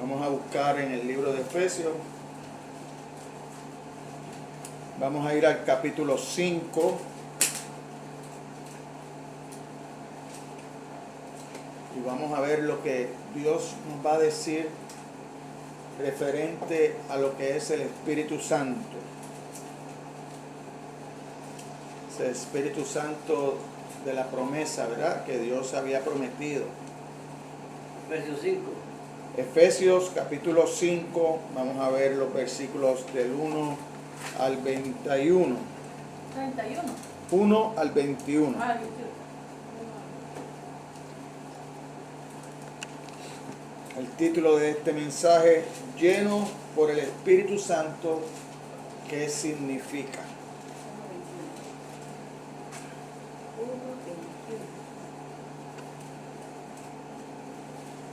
Vamos a buscar en el libro de Efesios. Vamos a ir al capítulo 5. Y vamos a ver lo que Dios nos va a decir referente a lo que es el Espíritu Santo. Ese Espíritu Santo de la promesa, ¿verdad? Que Dios había prometido. Efesios 5. Efesios capítulo 5, vamos a ver los versículos del 1 al 21. 31. 1 al 21. Ah, 21. El título de este mensaje, lleno por el Espíritu Santo, ¿qué significa?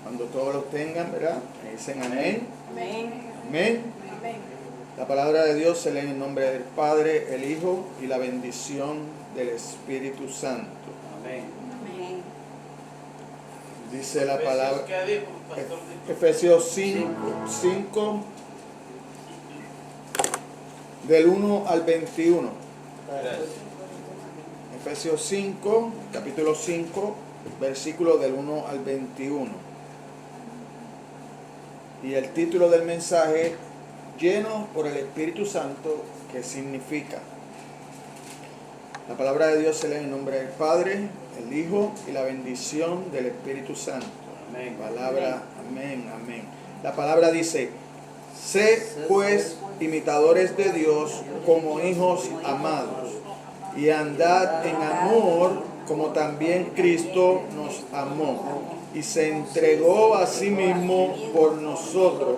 Cuando todos los tengan, ¿verdad? Me dicen amén. Amén. Amén. Amén. La palabra de Dios se lee en el nombre del Padre, el Hijo y la bendición del Espíritu Santo. Amén. Amén. Dice la palabra, ¿Qué dijo, pastor? Efesios 5, del 1 al 21. Gracias. Efesios 5, capítulo 5, versículo del 1 al 21. Y el título del mensaje, lleno por el Espíritu Santo, ¿qué significa? La palabra de Dios se lee en el nombre del Padre, el Hijo y la bendición del Espíritu Santo. Amén. Palabra, amén, amén. La palabra dice, sé pues imitadores de Dios como hijos amados, y andad en amor como también Cristo nos amó y se entregó a sí mismo por nosotros,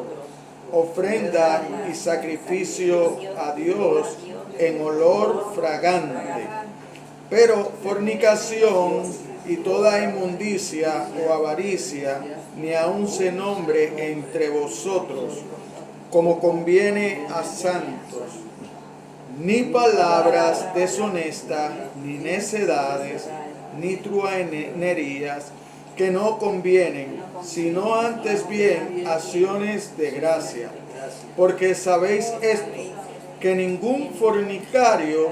ofrenda y sacrificio a Dios en olor fragante. Pero fornicación y toda inmundicia o avaricia ni aun se nombre entre vosotros, como conviene a santos, ni palabras deshonestas, ni necedades, ni truhanerías que no convienen, sino antes bien acciones de gracia. Porque sabéis esto, que ningún fornicario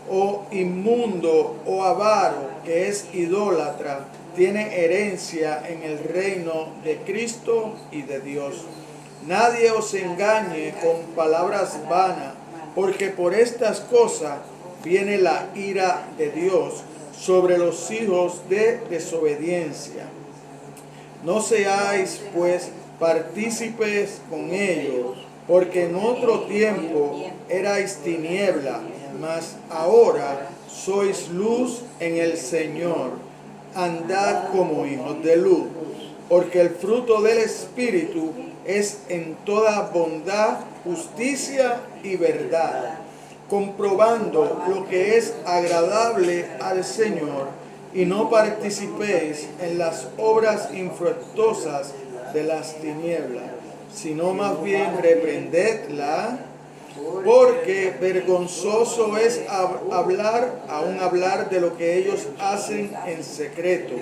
o inmundo o avaro que es idólatra tiene herencia en el reino de Cristo y de Dios. Nadie os engañe con palabras vanas, porque por estas cosas viene la ira de Dios sobre los hijos de desobediencia. No seáis pues partícipes con ellos, porque en otro tiempo erais tiniebla, mas ahora sois luz en el Señor. Andad como hijos de luz, porque el fruto del Espíritu es en toda bondad, justicia y verdad, comprobando lo que es agradable al Señor, y no participéis en las obras infructuosas de las tinieblas, sino más bien reprendedla, porque vergonzoso es hablar de lo que ellos hacen en secreto.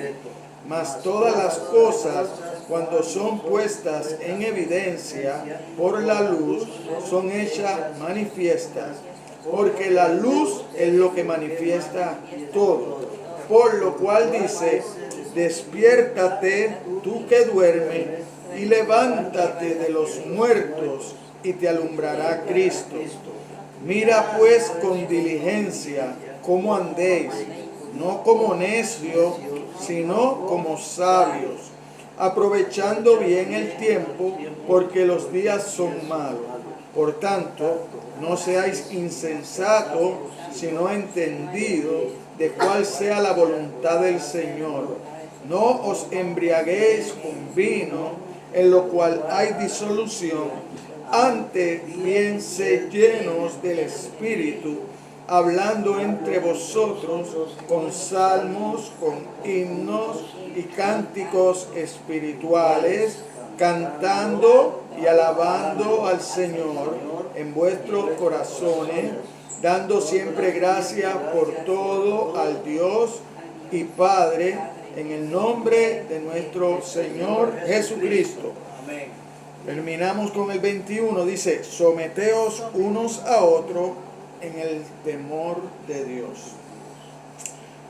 Mas todas las cosas, cuando son puestas en evidencia por la luz, son hechas manifiestas, porque la luz es lo que manifiesta todo. Por lo cual dice, despiértate tú que duermes, y levántate de los muertos, y te alumbrará Cristo. Mira pues con diligencia cómo andéis, no como necios, sino como sabios, aprovechando bien el tiempo, porque los días son malos. Por tanto, no seáis insensatos, sino entendidos de cuál sea la voluntad del Señor. No os embriaguéis con vino, en lo cual hay disolución, antes bien sed llenos del Espíritu, hablando entre vosotros con salmos, con himnos y cánticos espirituales, cantando y alabando al Señor en vuestros corazones, dando siempre gracias por todo al Dios y Padre, en el nombre de nuestro Señor Jesucristo. Amén. Terminamos con el 21, dice, someteos unos a otros en el temor de Dios.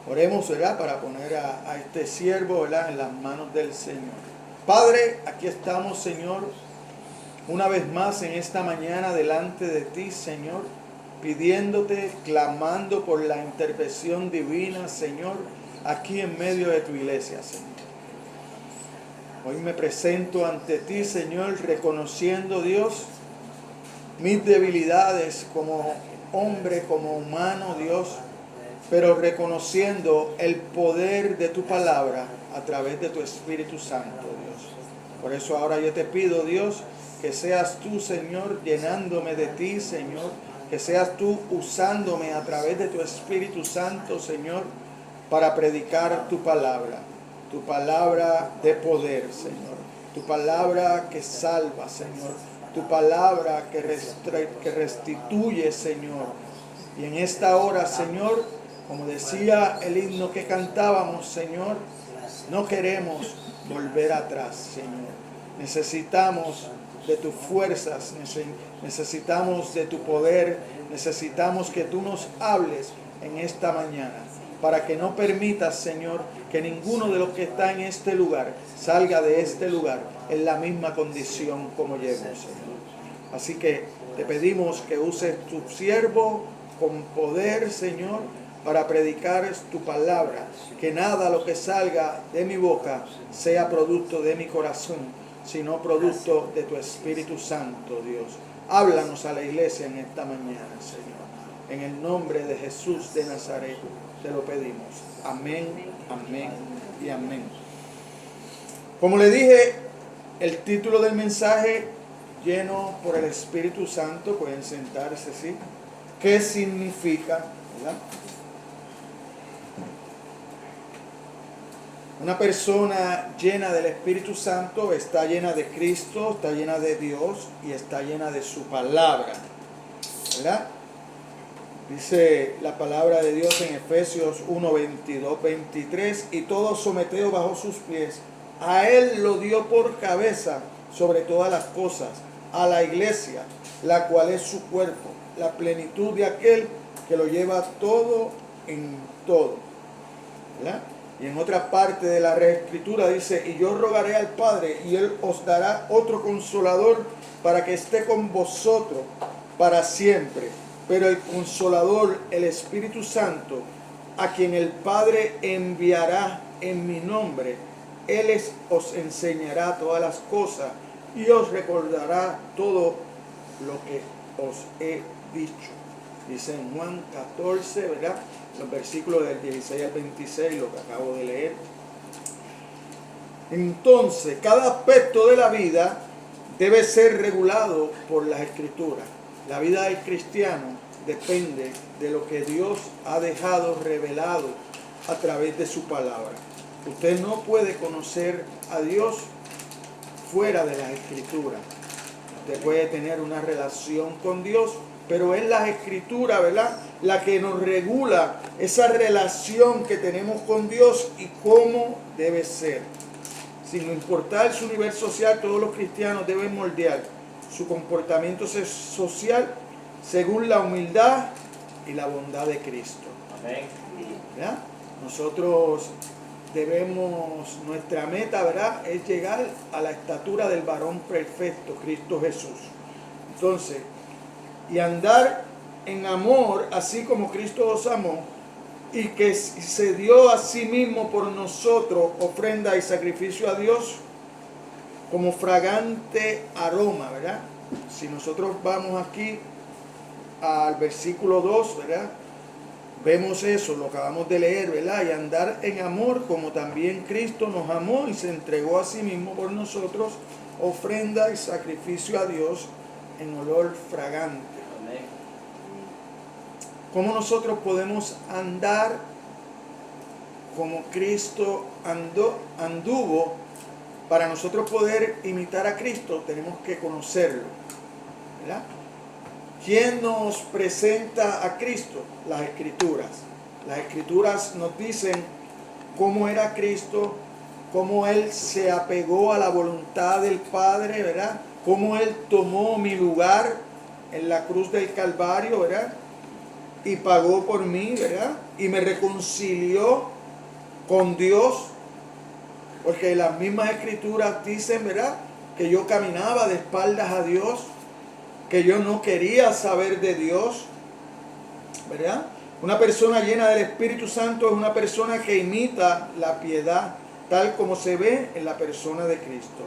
Oremos, ¿verdad?, para poner a este siervo, ¿verdad?, en las manos del Señor. Padre, aquí estamos, Señor, una vez más en esta mañana delante de ti, Señor, pidiéndote, clamando por la intervención divina, Señor, aquí en medio de tu iglesia, Señor. Hoy me presento ante ti, Señor, reconociendo, Dios, mis debilidades como hombre, como humano, Dios, pero reconociendo el poder de tu palabra a través de tu Espíritu Santo, Dios. Por eso ahora yo te pido, Dios, que seas tú, Señor, llenándome de ti, Señor, que seas tú usándome a través de tu Espíritu Santo, Señor, para predicar tu palabra de poder, Señor, tu palabra que salva, Señor, tu palabra que restituye, Señor. Y en esta hora, Señor, como decía el himno que cantábamos, Señor, no queremos volver atrás, Señor. Necesitamos de tus fuerzas, necesitamos de tu poder, necesitamos que tú nos hables en esta mañana, para que no permitas, Señor, que ninguno de los que está en este lugar salga de este lugar en la misma condición como llegó, Señor. Así que te pedimos que uses tu siervo con poder, Señor, para predicar tu palabra, que nada lo que salga de mi boca sea producto de mi corazón, sino producto de tu Espíritu Santo, Dios. Háblanos a la iglesia en esta mañana, Señor. En el nombre de Jesús de Nazaret te lo pedimos. Amén, amén y amén. Como le dije, el título del mensaje, lleno por el Espíritu Santo, pueden sentarse, ¿sí? ¿Qué significa, verdad? Una persona llena del Espíritu Santo está llena de Cristo, está llena de Dios y está llena de su palabra, ¿verdad? Dice la palabra de Dios en Efesios 1, 22, 23, y todo someteos bajo sus pies. A Él lo dio por cabeza sobre todas las cosas, a la iglesia, la cual es su cuerpo, la plenitud de aquel que lo lleva todo en todo, ¿verdad? Y en otra parte de la Escritura dice, y yo rogaré al Padre, y Él os dará otro consolador para que esté con vosotros para siempre. Pero el Consolador, el Espíritu Santo, a quien el Padre enviará en mi nombre, Él os enseñará todas las cosas y os recordará todo lo que os he dicho. Dice en Juan 14, ¿verdad? Los versículos del 16 al 26, lo que acabo de leer. Entonces, cada aspecto de la vida debe ser regulado por las Escrituras. La vida del cristiano depende de lo que Dios ha dejado revelado a través de su palabra. Usted no puede conocer a Dios fuera de las Escrituras. Usted puede tener una relación con Dios, pero es las Escrituras, ¿verdad?, la que nos regula esa relación que tenemos con Dios y cómo debe ser. Sin importar su nivel social, todos los cristianos deben moldear su comportamiento social según la humildad y la bondad de Cristo. Amén. ¿Verdad? Nosotros debemos, nuestra meta, ¿verdad?, es llegar a la estatura del varón perfecto, Cristo Jesús. Entonces, y andar en amor, así como Cristo os amó, y que se dio a sí mismo por nosotros ofrenda y sacrificio a Dios como fragante aroma, ¿verdad? Si nosotros vamos aquí al versículo 2, ¿verdad?, vemos eso, lo acabamos de leer, ¿verdad? Y andar en amor como también Cristo nos amó y se entregó a sí mismo por nosotros, ofrenda y sacrificio a Dios en olor fragante. Amén. ¿Cómo nosotros podemos andar como Cristo anduvo? Para nosotros poder imitar a Cristo tenemos que conocerlo, ¿verdad? ¿Quién nos presenta a Cristo? Las Escrituras. Las Escrituras nos dicen cómo era Cristo, cómo Él se apegó a la voluntad del Padre, ¿verdad? cómo Él tomó mi lugar en la cruz del Calvario, ¿verdad? Y pagó por mí, ¿verdad? Y me reconcilió con Dios, porque las mismas escrituras dicen, ¿verdad?, que yo caminaba de espaldas a Dios, que yo no quería saber de Dios, ¿verdad? Una persona llena del Espíritu Santo es una persona que imita la piedad, tal como se ve en la persona de Cristo.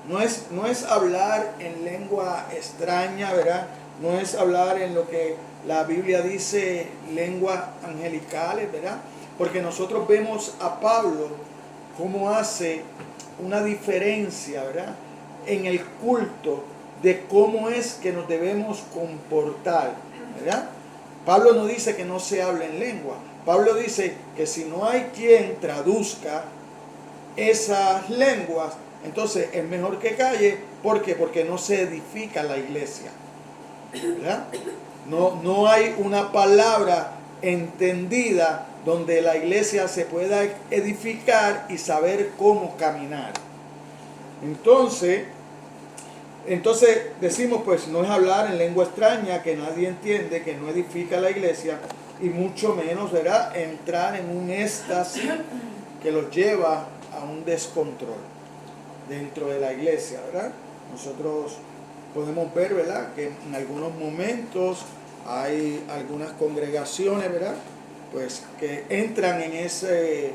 No es hablar en lengua extraña, ¿verdad? No es hablar en lo que la Biblia dice, lenguas angelicales, ¿verdad? Porque nosotros vemos a Pablo cómo hace una diferencia, ¿verdad?, en el culto de cómo es que nos debemos comportar, ¿verdad? Pablo no dice que no se hable en lengua. Pablo dice que si no hay quien traduzca esas lenguas, entonces es mejor que calle. ¿Por qué? Porque no se edifica la iglesia, ¿verdad? No hay una palabra entendida donde la iglesia se pueda edificar y saber cómo caminar. Entonces decimos, pues no es hablar en lengua extraña que nadie entiende, que no edifica la iglesia, y mucho menos, ¿verdad?, entrar en un éxtasis que los lleva a un descontrol dentro de la iglesia, ¿verdad? Nosotros podemos ver, ¿verdad?, que en algunos momentos hay algunas congregaciones, ¿verdad?, pues que entran en ese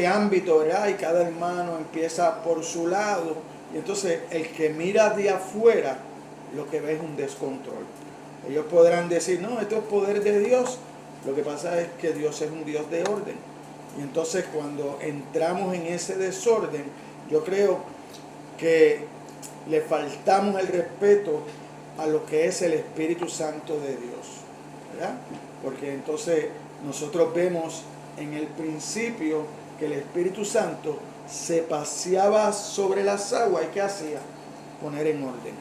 ámbito, ¿verdad?, y cada hermano empieza por su lado, y entonces el que mira de afuera lo que ve es un descontrol. Ellos podrán decir, no, esto es poder de Dios. Lo que pasa es que Dios es un Dios de orden. Y entonces cuando entramos en ese desorden, yo creo que le faltamos el respeto a lo que es el Espíritu Santo de Dios, ¿verdad? Porque entonces nosotros vemos en el principio que el Espíritu Santo se paseaba sobre las aguas. ¿Y qué hacía? Poner en orden,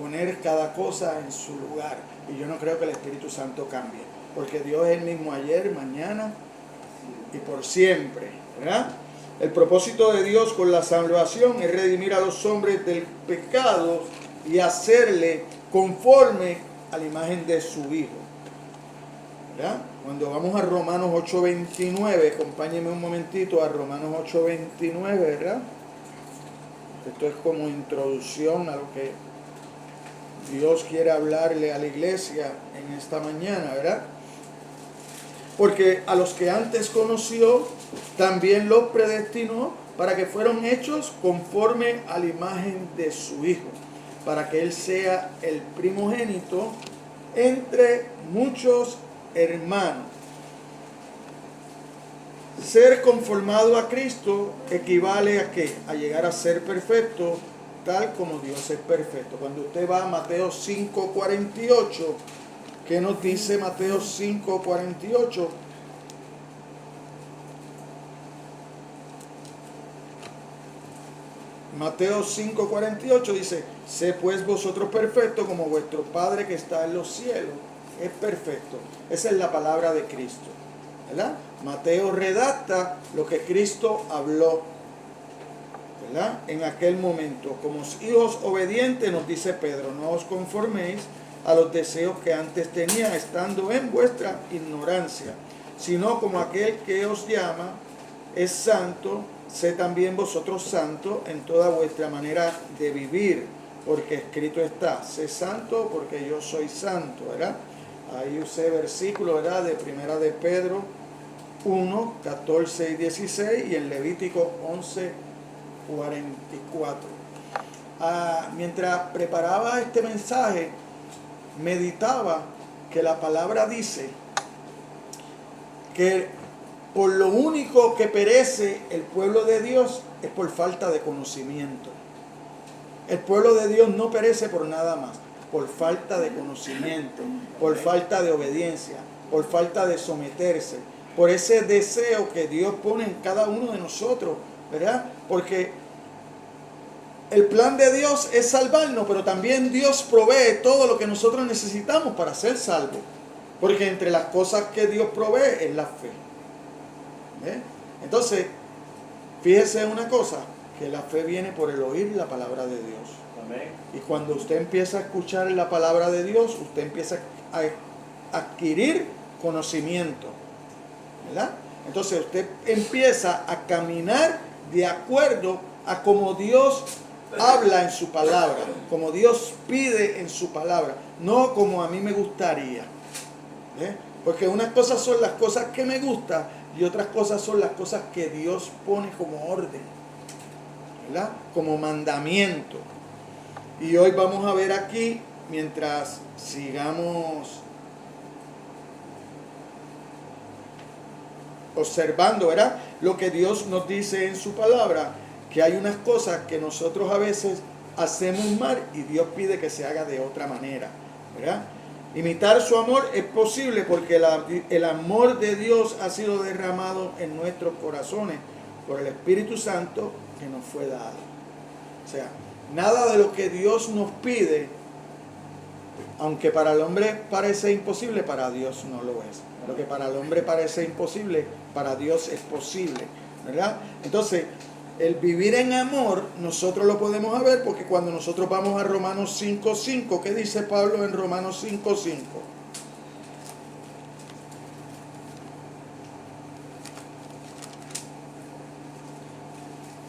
poner cada cosa en su lugar. Y yo no creo que el Espíritu Santo cambie, porque Dios es el mismo ayer, mañana y por siempre, ¿verdad? El propósito de Dios con la salvación es redimir a los hombres del pecado y hacerle conforme a la imagen de su Hijo, ¿verdad? Cuando vamos a Romanos 8:29, acompáñenme un momentito a Romanos 8:29, ¿verdad? Esto es como introducción a lo que Dios quiere hablarle a la iglesia en esta mañana, ¿verdad? Porque a los que antes conoció, también los predestinó para que fueran hechos conforme a la imagen de su Hijo, para que Él sea el primogénito entre muchos hermanos. Ser conformado a Cristo equivale a ¿qué? A llegar a ser perfecto, tal como Dios es perfecto. Cuando usted va a Mateo 5:48, ¿qué nos dice Mateo 5:48? Mateo 5:48 dice, sé pues vosotros perfectos como vuestro Padre que está en los cielos es perfecto. Esa es la palabra de Cristo, ¿verdad? Mateo redacta lo que Cristo habló, ¿verdad?, en aquel momento. Como hijos obedientes, nos dice Pedro, no os conforméis a los deseos que antes tenía estando en vuestra ignorancia, sino como aquel que os llama es santo, sé también vosotros santos en toda vuestra manera de vivir, porque escrito está, sé santo porque yo soy santo, ¿verdad? Ahí usé versículo, ¿verdad?, de Primera de Pedro 1, 14 y 16 y en Levítico 11, 44. Mientras preparaba este mensaje, meditaba que la palabra dice que por lo único que perece el pueblo de Dios es por falta de conocimiento. El pueblo de Dios no perece por nada más, por falta de conocimiento, por falta de obediencia, por falta de someterse, por ese deseo que Dios pone en cada uno de nosotros, ¿verdad? Porque el plan de Dios es salvarnos, pero también Dios provee todo lo que nosotros necesitamos para ser salvos. Porque entre las cosas que Dios provee es la fe. ¿Ve? Entonces, fíjese una cosa, que la fe viene por el oír la palabra de Dios. Amén. Y cuando usted empieza a escuchar la palabra de Dios, usted empieza a adquirir conocimiento, ¿verdad? Entonces usted empieza a caminar de acuerdo a como Dios habla en su palabra, como Dios pide en su palabra, no como a mí me gustaría. ¿Eh? Porque unas cosas son las cosas que me gustan y otras cosas son las cosas que Dios pone como orden, ¿verdad? Como mandamiento. Y hoy vamos a ver aquí, mientras sigamos observando, ¿verdad?, lo que Dios nos dice en su palabra, que hay unas cosas que nosotros a veces hacemos mal y Dios pide que se haga de otra manera, ¿verdad? Imitar su amor es posible porque el amor de Dios ha sido derramado en nuestros corazones por el Espíritu Santo que nos fue dado. O sea, nada de lo que Dios nos pide, aunque para el hombre parece imposible, para Dios no lo es. Lo que para el hombre parece imposible, para Dios es posible, ¿verdad? Entonces, el vivir en amor, nosotros lo podemos ver porque cuando nosotros vamos a Romanos 5:5, ¿qué dice Pablo en Romanos 5:5?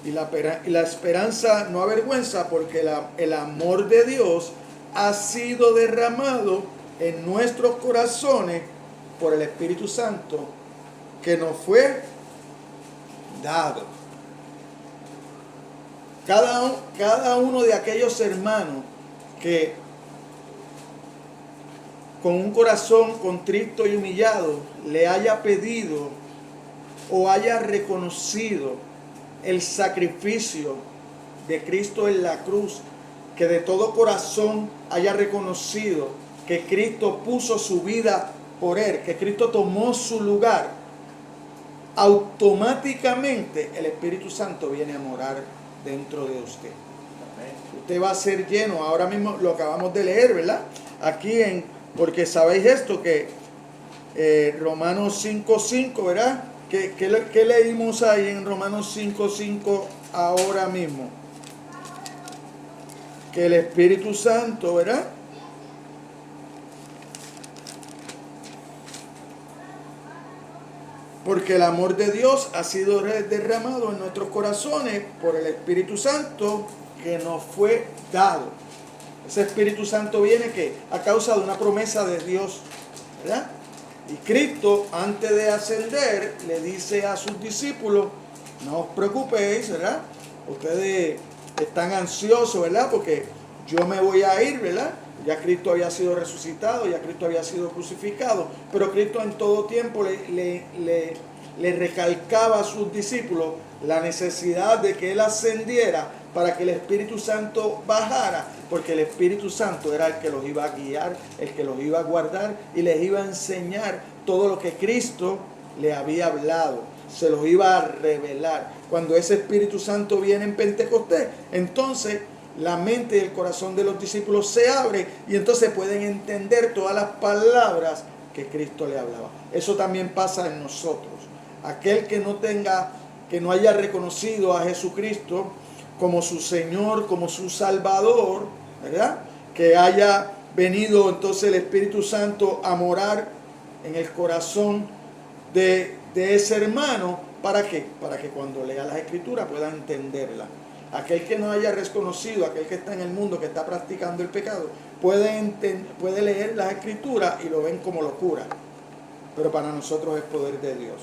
Y la esperanza no avergüenza porque el amor de Dios ha sido derramado en nuestros corazones por el Espíritu Santo que nos fue dado. Cada uno de aquellos hermanos que con un corazón contrito y humillado le haya pedido o haya reconocido el sacrificio de Cristo en la cruz, que de todo corazón haya reconocido que Cristo puso su vida por él, que Cristo tomó su lugar, automáticamente el Espíritu Santo viene a morar dentro de usted. Usted va a ser lleno, ahora mismo lo acabamos de leer, ¿verdad? Aquí porque sabéis esto, que Romanos 5:5, ¿verdad? ¿Qué leímos ahí en Romanos 5:5 ahora mismo? Que el Espíritu Santo, ¿verdad?, porque el amor de Dios ha sido derramado en nuestros corazones por el Espíritu Santo que nos fue dado. Ese Espíritu Santo viene que a causa de una promesa de Dios, ¿verdad? Y Cristo, antes de ascender, le dice a sus discípulos: no os preocupéis, ¿verdad? Ustedes están ansiosos, ¿verdad? Porque yo me voy a ir, ¿verdad? Ya Cristo había sido resucitado, ya Cristo había sido crucificado, pero Cristo en todo tiempo le recalcaba a sus discípulos la necesidad de que Él ascendiera para que el Espíritu Santo bajara, porque el Espíritu Santo era el que los iba a guiar, el que los iba a guardar y les iba a enseñar todo lo que Cristo le había hablado, se los iba a revelar. Cuando ese Espíritu Santo viene en Pentecostés, entonces la mente y el corazón de los discípulos se abre y entonces pueden entender todas las palabras que Cristo le hablaba. Eso también pasa en nosotros. Aquel que no haya reconocido a Jesucristo como su Señor, como su Salvador, ¿verdad?, que haya venido entonces el Espíritu Santo a morar en el corazón de ese hermano, ¿para qué? Para que cuando lea las Escrituras pueda entenderla. Aquel que no haya reconocido, aquel que está en el mundo, que está practicando el pecado, puede leer las Escrituras y lo ven como locura. Pero para nosotros es poder de Dios.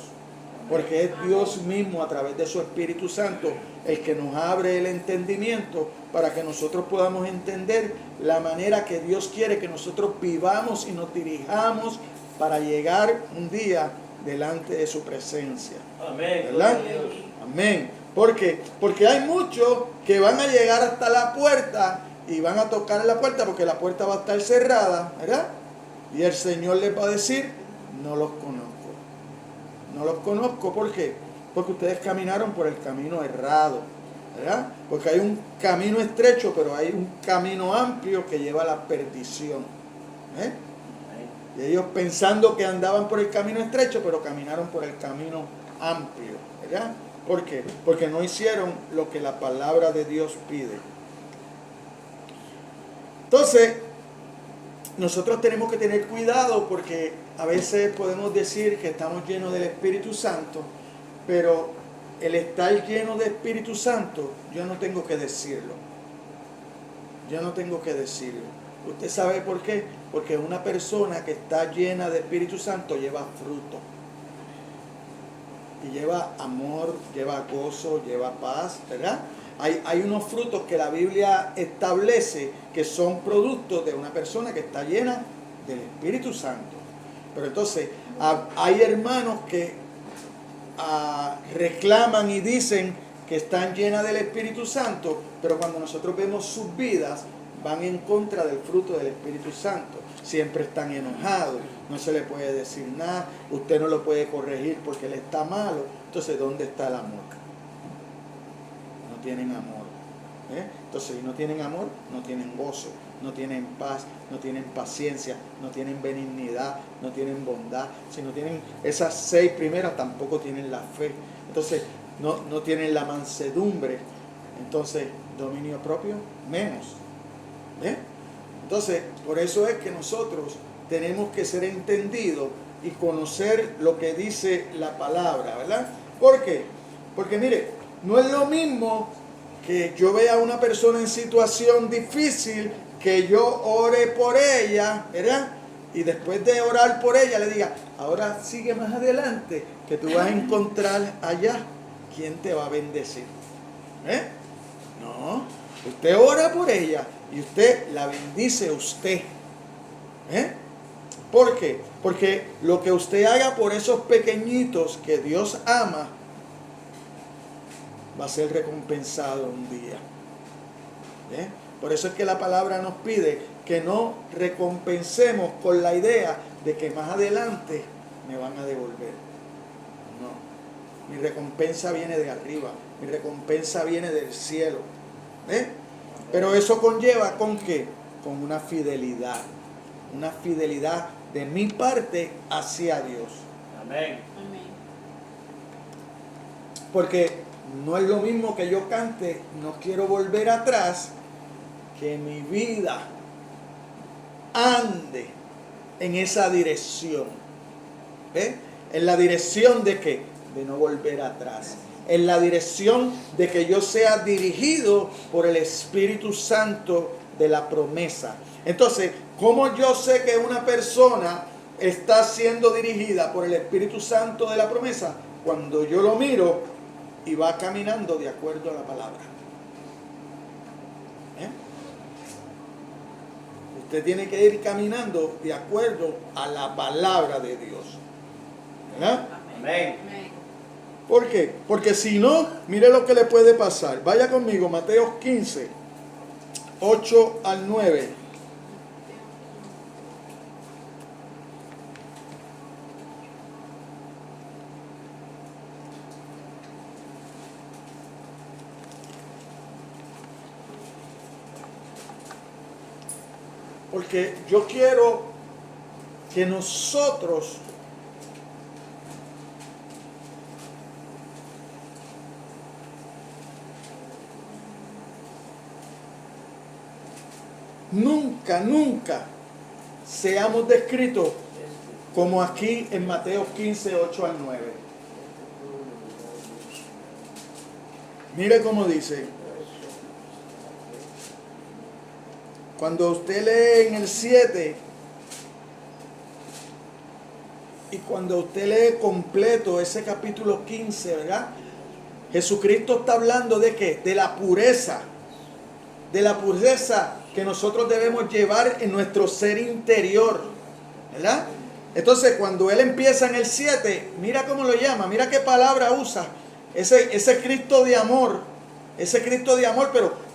Porque es Dios mismo a través de su Espíritu Santo el que nos abre el entendimiento para que nosotros podamos entender la manera que Dios quiere que nosotros vivamos y nos dirijamos para llegar un día delante de su presencia. Amén. ¿Verdad? Amén. ¿Por qué? Porque hay muchos que van a llegar hasta la puerta y van a tocar la puerta porque la puerta va a estar cerrada, ¿verdad? Y el Señor les va a decir: no los conozco. No los conozco, ¿por qué? Porque ustedes caminaron por el camino errado, ¿verdad? Porque hay un camino estrecho, pero hay un camino amplio que lleva a la perdición. ¿Eh? Y ellos pensando que andaban por el camino estrecho, pero caminaron por el camino amplio, ¿verdad? ¿Por qué? Porque no hicieron lo que la palabra de Dios pide. Entonces, nosotros tenemos que tener cuidado porque a veces podemos decir que estamos llenos del Espíritu Santo, pero el estar lleno del Espíritu Santo, yo no tengo que decirlo. Yo no tengo que decirlo. ¿Usted sabe por qué? Porque una persona que está llena de Espíritu Santo lleva fruto. Y lleva amor, lleva gozo, lleva paz, ¿verdad? Hay unos frutos que la Biblia establece que son productos de una persona que está llena del Espíritu Santo. Pero entonces hay hermanos que reclaman y dicen que están llenas del Espíritu Santo, pero cuando nosotros vemos sus vidas, van en contra del fruto del Espíritu Santo. Siempre están enojados, no se le puede decir nada, usted no lo puede corregir porque él está malo. Entonces, ¿dónde está el amor? No tienen amor. Entonces, si no tienen amor, no tienen gozo, no tienen paz, no tienen paciencia, no tienen benignidad, no tienen bondad. Si no tienen esas 6 primeras, tampoco tienen la fe. Entonces, no tienen la mansedumbre. Entonces, dominio propio, menos. Entonces, por eso es que nosotros tenemos que ser entendidos y conocer lo que dice la palabra, ¿verdad? ¿Por qué? Porque mire, no es lo mismo que yo vea a una persona en situación difícil, que yo ore por ella, ¿verdad? Y después de orar por ella le diga, ahora sigue más adelante, que tú vas a encontrar allá quien te va a bendecir. No, usted ora por ella y usted la bendice a usted. ¿Por qué? Porque lo que usted haga por esos pequeñitos que Dios ama, va a ser recompensado un día. Por eso es que la palabra nos pide que no recompensemos con la idea de que más adelante me van a devolver. No, mi recompensa viene de arriba, mi recompensa viene del cielo. Pero eso conlleva ¿con qué? Con una fidelidad de mi parte hacia Dios. Amén. Porque no es lo mismo que yo cante, no quiero volver atrás, que mi vida ande en esa dirección. En la dirección de ¿qué? De no volver atrás. En la dirección de que yo sea dirigido por el Espíritu Santo de la promesa. Entonces, ¿cómo yo sé que una persona está siendo dirigida por el Espíritu Santo de la promesa? Cuando yo lo miro y va caminando de acuerdo a la palabra. Usted tiene que ir caminando de acuerdo a la palabra de Dios. ¿Verdad? Amén. ¿Por qué? Porque si no, mire lo que le puede pasar. Vaya conmigo, Mateo 15, 8 al 9. Porque yo quiero que nosotros nunca seamos descritos como aquí en Mateo 15, 8 al 9. Mire cómo dice. Cuando usted lee en el 7 y cuando usted lee completo ese capítulo 15, ¿verdad? Jesucristo está hablando de ¿qué? De la pureza que nosotros debemos llevar en nuestro ser interior, ¿verdad? Entonces, cuando Él empieza en el 7, mira cómo lo llama, mira qué palabra usa, ese Cristo de amor,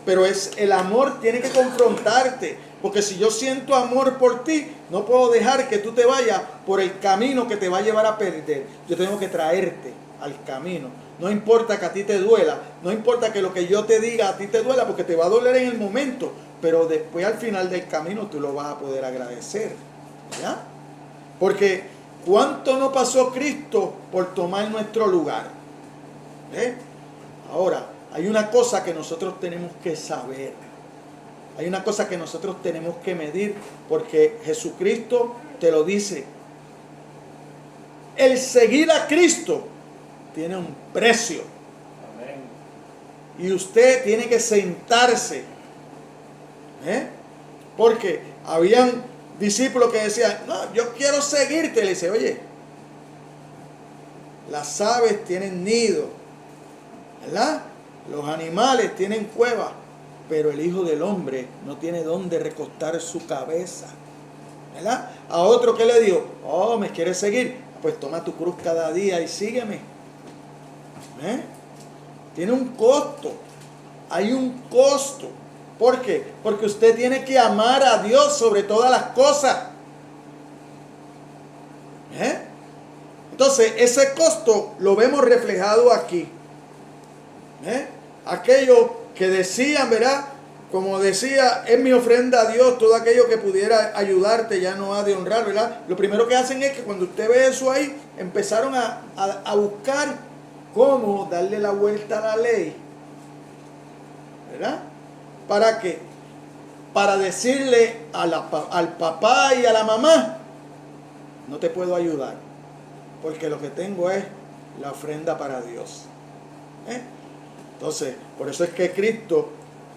pero es el amor tiene que confrontarte, porque si yo siento amor por ti, no puedo dejar que tú te vayas por el camino que te va a llevar a perder. Yo tengo que traerte al camino. No importa que a ti te duela, no importa que lo que yo te diga a ti te duela, porque te va a doler en el momento, pero después al final del camino tú lo vas a poder agradecer, ¿ya? Porque ¿cuánto no pasó Cristo por tomar nuestro lugar? Ahora, hay una cosa que nosotros tenemos que saber. Hay una cosa que nosotros tenemos que medir, porque Jesucristo te lo dice. El seguir a Cristo tiene un precio. Amén. Y usted tiene que sentarse. Porque habían discípulos que decían, no, yo quiero seguirte. Le dice, oye, las aves tienen nido, ¿verdad? Los animales tienen cueva, pero el Hijo del Hombre no tiene dónde recostar su cabeza, ¿verdad? A otro que le dijo, oh, ¿me quieres seguir? Pues toma tu cruz cada día y sígueme. Tiene un costo, hay un costo. ¿Por qué? Porque usted tiene que amar a Dios sobre todas las cosas. Entonces, ese costo lo vemos reflejado aquí. Aquellos que decían, ¿verdad? Como decía, es mi ofrenda a Dios, todo aquello que pudiera ayudarte ya no ha de honrar, ¿verdad? Lo primero que hacen es que cuando usted ve eso ahí, empezaron a buscar cómo darle la vuelta a la ley, ¿verdad? ¿Para qué? Para decirle al papá y a la mamá, no te puedo ayudar, porque lo que tengo es la ofrenda para Dios. Entonces, por eso es que Cristo,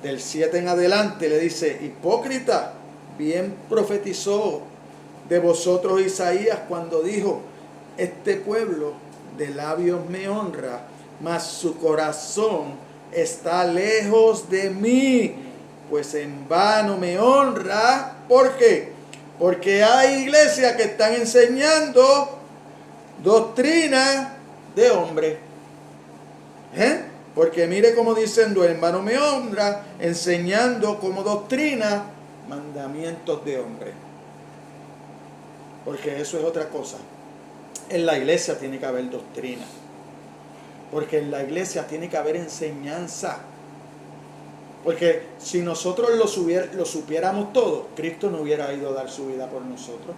del 7 en adelante, le dice, hipócrita, bien profetizó de vosotros Isaías cuando dijo, este pueblo de labios me honra, mas su corazón está lejos de mí, pues en vano me honra. ¿Por qué? Porque hay iglesias que están enseñando doctrina de hombre. Porque mire cómo dicen, en vano me honra, enseñando como doctrina mandamientos de hombre. Porque eso es otra cosa. En la iglesia tiene que haber doctrina. Porque en la iglesia tiene que haber enseñanza. Porque si nosotros lo supiéramos todo, Cristo no hubiera ido a dar su vida por nosotros.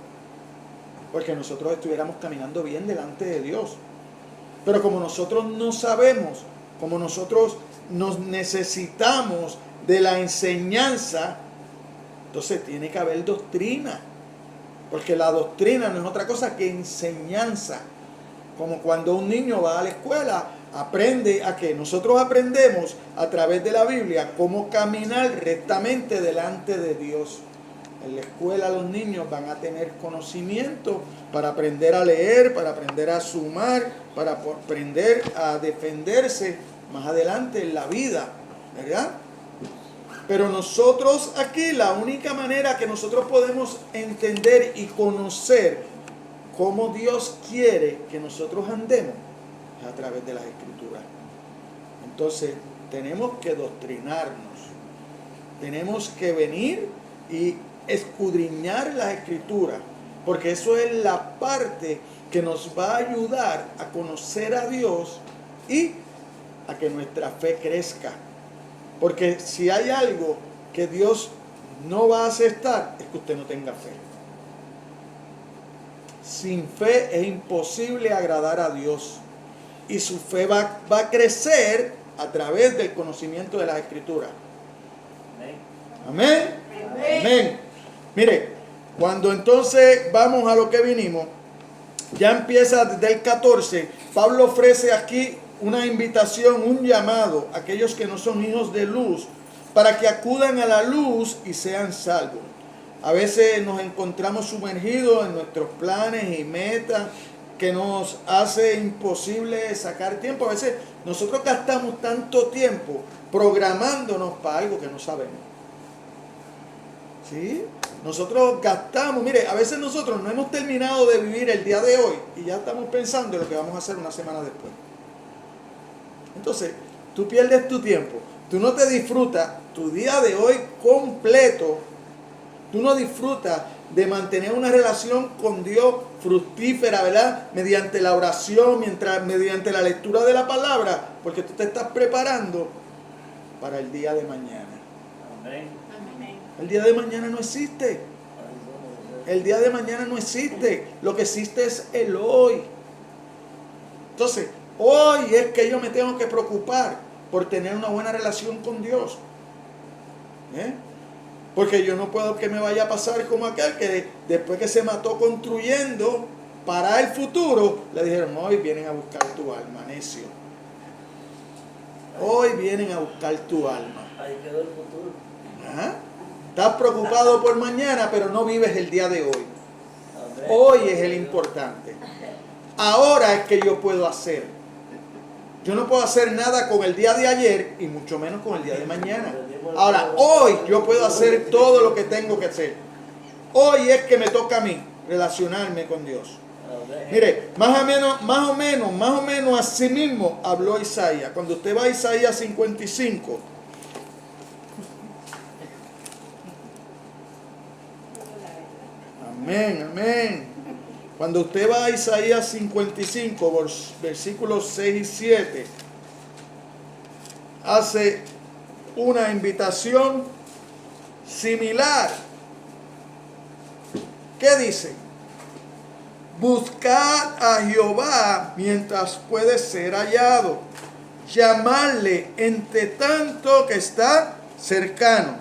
Porque nosotros estuviéramos caminando bien delante de Dios. Pero como nosotros no sabemos, como nosotros nos necesitamos de la enseñanza, entonces tiene que haber doctrina. Porque la doctrina no es otra cosa que enseñanza. Como cuando un niño va a la escuela, aprende a que nosotros aprendemos a través de la Biblia cómo caminar rectamente delante de Dios. En la escuela los niños van a tener conocimiento para aprender a leer, para aprender a sumar, para aprender a defenderse más adelante en la vida, ¿verdad? Pero nosotros aquí, la única manera que nosotros podemos entender y conocer cómo Dios quiere que nosotros andemos es a través de las Escrituras. Entonces, tenemos que doctrinarnos. Tenemos que venir y escudriñar las Escrituras, porque eso es la parte que nos va a ayudar a conocer a Dios y a que nuestra fe crezca. Porque si hay algo que Dios no va a aceptar, es que usted no tenga fe. Sin fe es imposible agradar a Dios. Y su fe va a crecer a través del conocimiento de las Escrituras. Amén. Amén. Amén. Mire, cuando entonces vamos a lo que vinimos, ya empieza desde el 14. Pablo ofrece aquí una invitación, un llamado a aquellos que no son hijos de luz, para que acudan a la luz y sean salvos. A veces nos encontramos sumergidos en nuestros planes y metas que nos hace imposible sacar tiempo. A veces nosotros gastamos tanto tiempo programándonos para algo que no sabemos. ¿Sí? Nosotros gastamos, mire, a veces nosotros no hemos terminado de vivir el día de hoy y ya estamos pensando en lo que vamos a hacer una semana después. Entonces, tú pierdes tu tiempo, tú no te disfrutas tu día de hoy completo, tú no disfrutas de mantener una relación con Dios fructífera, ¿verdad? Mediante la oración, mediante la lectura de la palabra, porque tú te estás preparando para el día de mañana. Amén. El día de mañana no existe. El día de mañana no existe. Lo que existe es el hoy. Entonces, Hoy es que yo me tengo que preocupar por tener una buena relación con Dios. Porque yo no puedo que me vaya a pasar como aquel que después que se mató construyendo para el futuro, le dijeron, hoy vienen a buscar tu alma, necio. Hoy vienen a buscar tu alma. Ahí quedó el futuro. Ajá. Estás preocupado por mañana, pero no vives el día de hoy. Amén. Hoy es el importante. Ahora es que yo puedo hacer. Yo no puedo hacer nada con el día de ayer y mucho menos con el día de mañana. Ahora, hoy yo puedo hacer todo lo que tengo que hacer. Hoy es que me toca a mí relacionarme con Dios. Amén. Mire, más o menos así mismo habló Isaías. Cuando usted va a Isaías 55, amén. Cuando usted va a Isaías 55, versículos 6 y 7, hace una invitación similar. ¿Qué dice? Buscad a Jehová mientras puede ser hallado. Llamadle entre tanto que está cercano.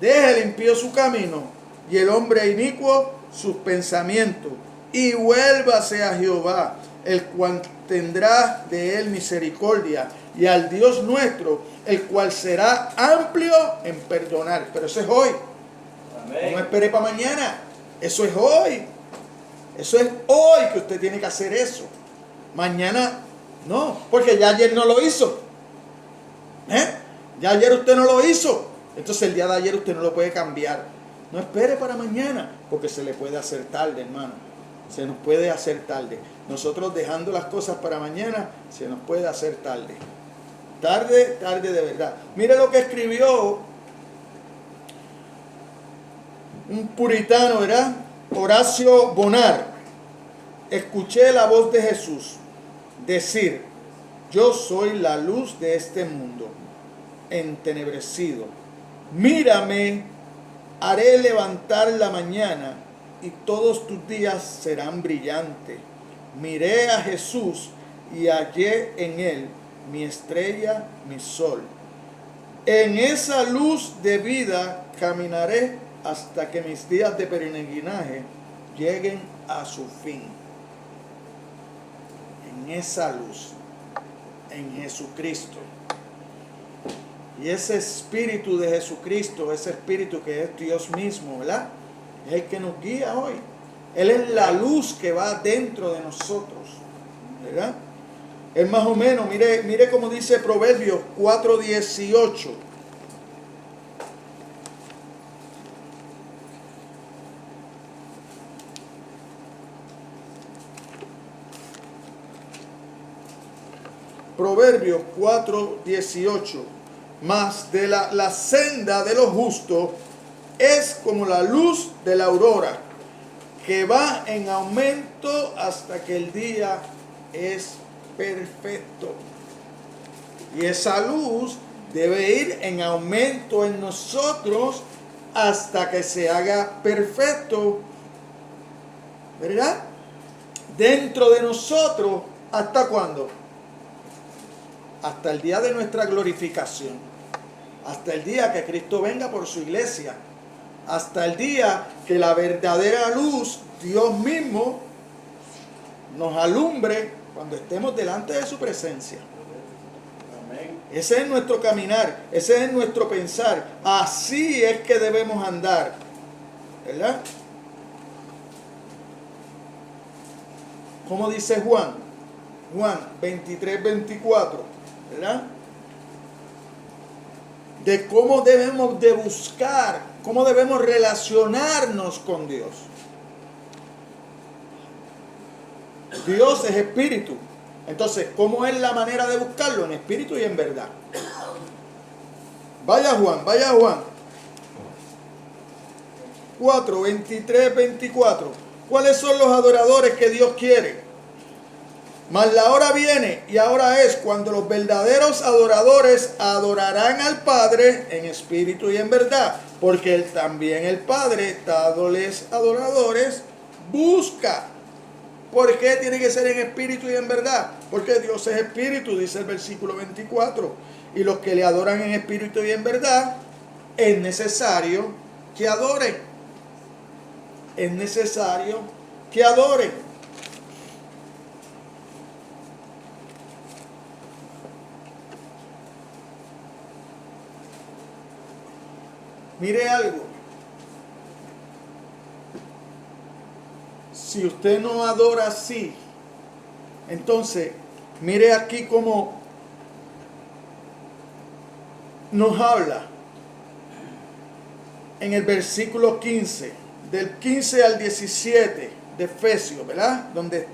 Deja el impío su camino y el hombre inicuo sus pensamientos. Y vuélvase a Jehová, el cual tendrá de él misericordia. Y al Dios nuestro, el cual será amplio en perdonar. Pero eso es hoy. Amén. No espere para mañana. Eso es hoy. Eso es hoy que usted tiene que hacer eso. Mañana no, porque ya ayer no lo hizo. Ya ayer usted no lo hizo. Entonces el día de ayer usted no lo puede cambiar. No espere para mañana, porque se le puede hacer tarde, hermano. Se nos puede hacer tarde. Nosotros dejando las cosas para mañana, se nos puede hacer tarde. Tarde de verdad. Mire lo que escribió un puritano, ¿verdad? Horacio Bonar. Escuché la voz de Jesús decir: yo soy la luz de este mundo entenebrecido. Mírame, haré levantar la mañana y todos tus días serán brillantes. Miré a Jesús y hallé en él mi estrella, mi sol. En esa luz de vida caminaré hasta que mis días de peregrinaje lleguen a su fin. En esa luz, en Jesucristo. Y ese espíritu de Jesucristo, ese espíritu que es Dios mismo, ¿verdad? Es el que nos guía hoy. Él es la luz que va dentro de nosotros, ¿verdad? Es más o menos, mire como dice Proverbios 4:18. Proverbios 4:18. Mas de la senda de los justos es como la luz de la aurora, que va en aumento hasta que el día es perfecto. Y esa luz debe ir en aumento en nosotros hasta que se haga perfecto, ¿verdad? Dentro de nosotros, ¿hasta cuándo? Hasta el día de nuestra glorificación. Hasta el día que Cristo venga por su iglesia. Hasta el día que la verdadera luz, Dios mismo, nos alumbre cuando estemos delante de su presencia. Amén. Ese es nuestro caminar, ese es nuestro pensar. Así es que debemos andar, ¿verdad? Como dice Juan 23:24, ¿verdad? De cómo debemos de buscar, cómo debemos relacionarnos con Dios. Dios es espíritu. Entonces, ¿cómo es la manera de buscarlo? En espíritu y en verdad. Vaya Juan. 23:24. ¿Cuáles son los adoradores que Dios quiere? Mas la hora viene, y ahora es, cuando los verdaderos adoradores adorarán al Padre en espíritu y en verdad, porque también el Padre, tales adoradores, busca. ¿Por qué tiene que ser en espíritu y en verdad? Porque Dios es espíritu, dice el versículo 24. Y los que le adoran en espíritu y en verdad, es necesario que adoren. Es necesario que adoren. Mire algo. Si usted no adora así, entonces mire aquí cómo nos habla en el versículo 15, del 15 al 17 de Efesios, ¿verdad? Donde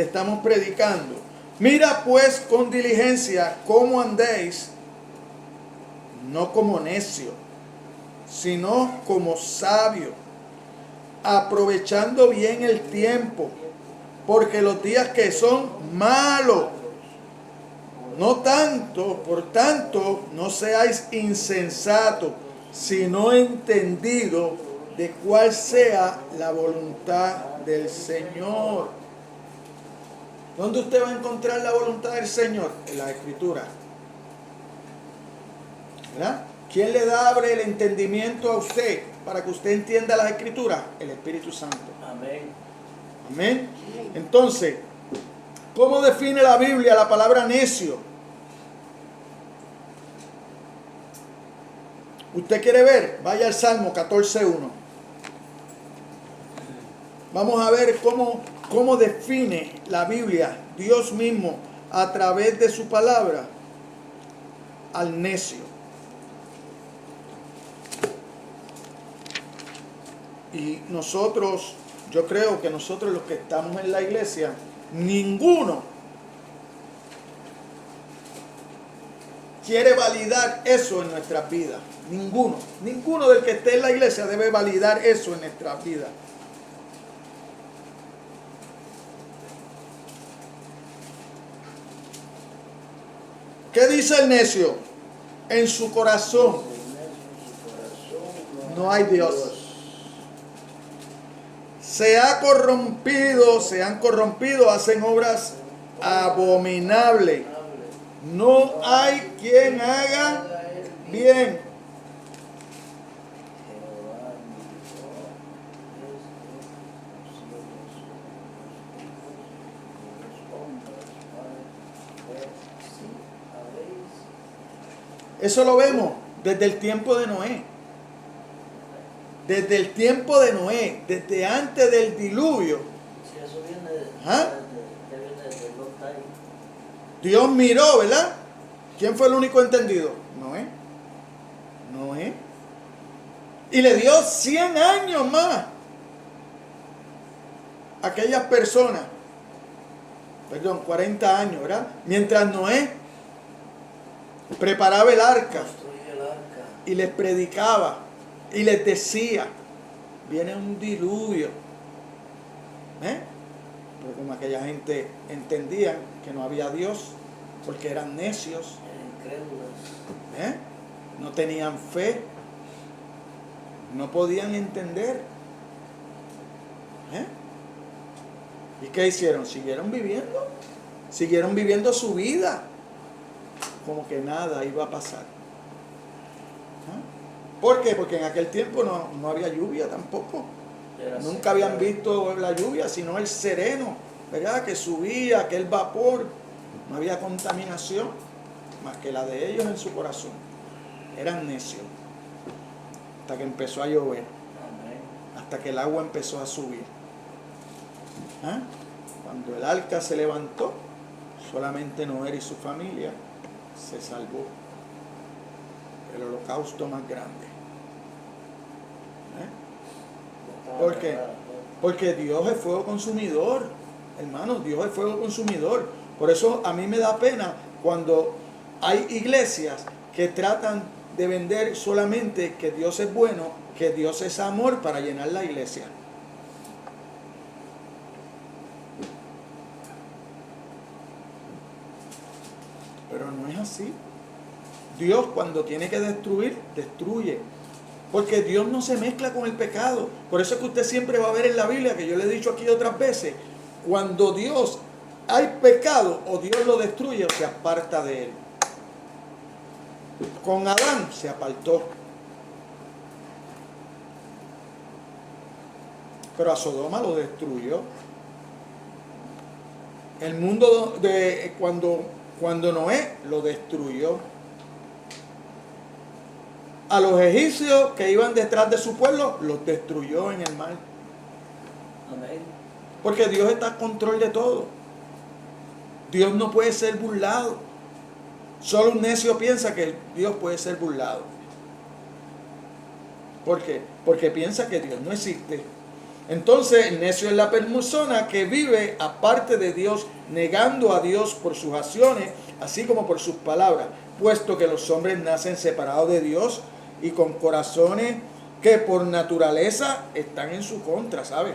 estamos predicando. Mira pues con diligencia cómo andéis, no como necios, sino como sabios, aprovechando bien el tiempo, porque los días que son malos. Por tanto, no seáis insensatos, sino entendidos de cuál sea la voluntad del Señor. ¿Dónde usted va a encontrar la voluntad del Señor? En la Escritura. ¿Verdad? ¿Quién le abre el entendimiento a usted para que usted entienda las Escrituras? El Espíritu Santo. Amén. Amén. Entonces, ¿cómo define la Biblia la palabra necio? ¿Usted quiere ver? Vaya al Salmo 14:1. Vamos a ver cómo define la Biblia, Dios mismo, a través de su palabra, al necio. Y nosotros, yo creo que nosotros los que estamos en la iglesia, ninguno quiere validar eso en nuestras vidas. Ninguno del que esté en la iglesia debe validar eso en nuestras vidas. ¿Qué dice el necio? En su corazón no hay Dios. Se han corrompido, hacen obras abominables. No hay quien haga bien. Eso lo vemos desde el tiempo de Noé. Desde el tiempo de Noé, desde antes del diluvio. Sí, eso viene de los times. Dios miró, ¿verdad? ¿Quién fue el único entendido? Noé. Y le dio 100 años más a aquellas personas. 40 años, ¿verdad? Mientras Noé preparaba el arca y les predicaba y les decía, viene un diluvio. Pero como aquella gente entendía que no había Dios, porque eran necios, no tenían fe, no podían entender. ¿Y qué hicieron? Siguieron viviendo su vida como que nada iba a pasar. ¿Por qué? Porque en aquel tiempo no había lluvia tampoco. Nunca habían visto la lluvia, sino el sereno, ¿verdad? Que subía, aquel vapor. No había contaminación más que la de ellos en su corazón. Eran necios. Hasta que empezó a llover. Hasta que el agua empezó a subir. Cuando el arca se levantó, solamente Noé y su familia se salvó. El holocausto más grande. ¿Por qué? Porque Dios es fuego consumidor. Hermanos, Dios es fuego consumidor. Por eso a mí me da pena cuando hay iglesias que tratan de vender solamente que Dios es bueno, que Dios es amor para llenar la iglesia. Pero no es así. Dios cuando tiene que destruir, destruye. Porque Dios no se mezcla con el pecado. Por eso es que usted siempre va a ver en la Biblia, que yo le he dicho aquí otras veces, cuando Dios hay pecado, o Dios lo destruye o se aparta de él. Con Adán se apartó. Pero a Sodoma lo destruyó. El mundo de cuando Noé lo destruyó. A los egipcios que iban detrás de su pueblo, los destruyó en el mar. Amén. Porque Dios está a control de todo. Dios no puede ser burlado. Solo un necio piensa que Dios puede ser burlado. ¿Por qué? Porque piensa que Dios no existe. Entonces el necio es la persona que vive aparte de Dios, negando a Dios por sus acciones, así como por sus palabras, puesto que los hombres nacen separados de Dios y con corazones que por naturaleza están en su contra, ¿saben?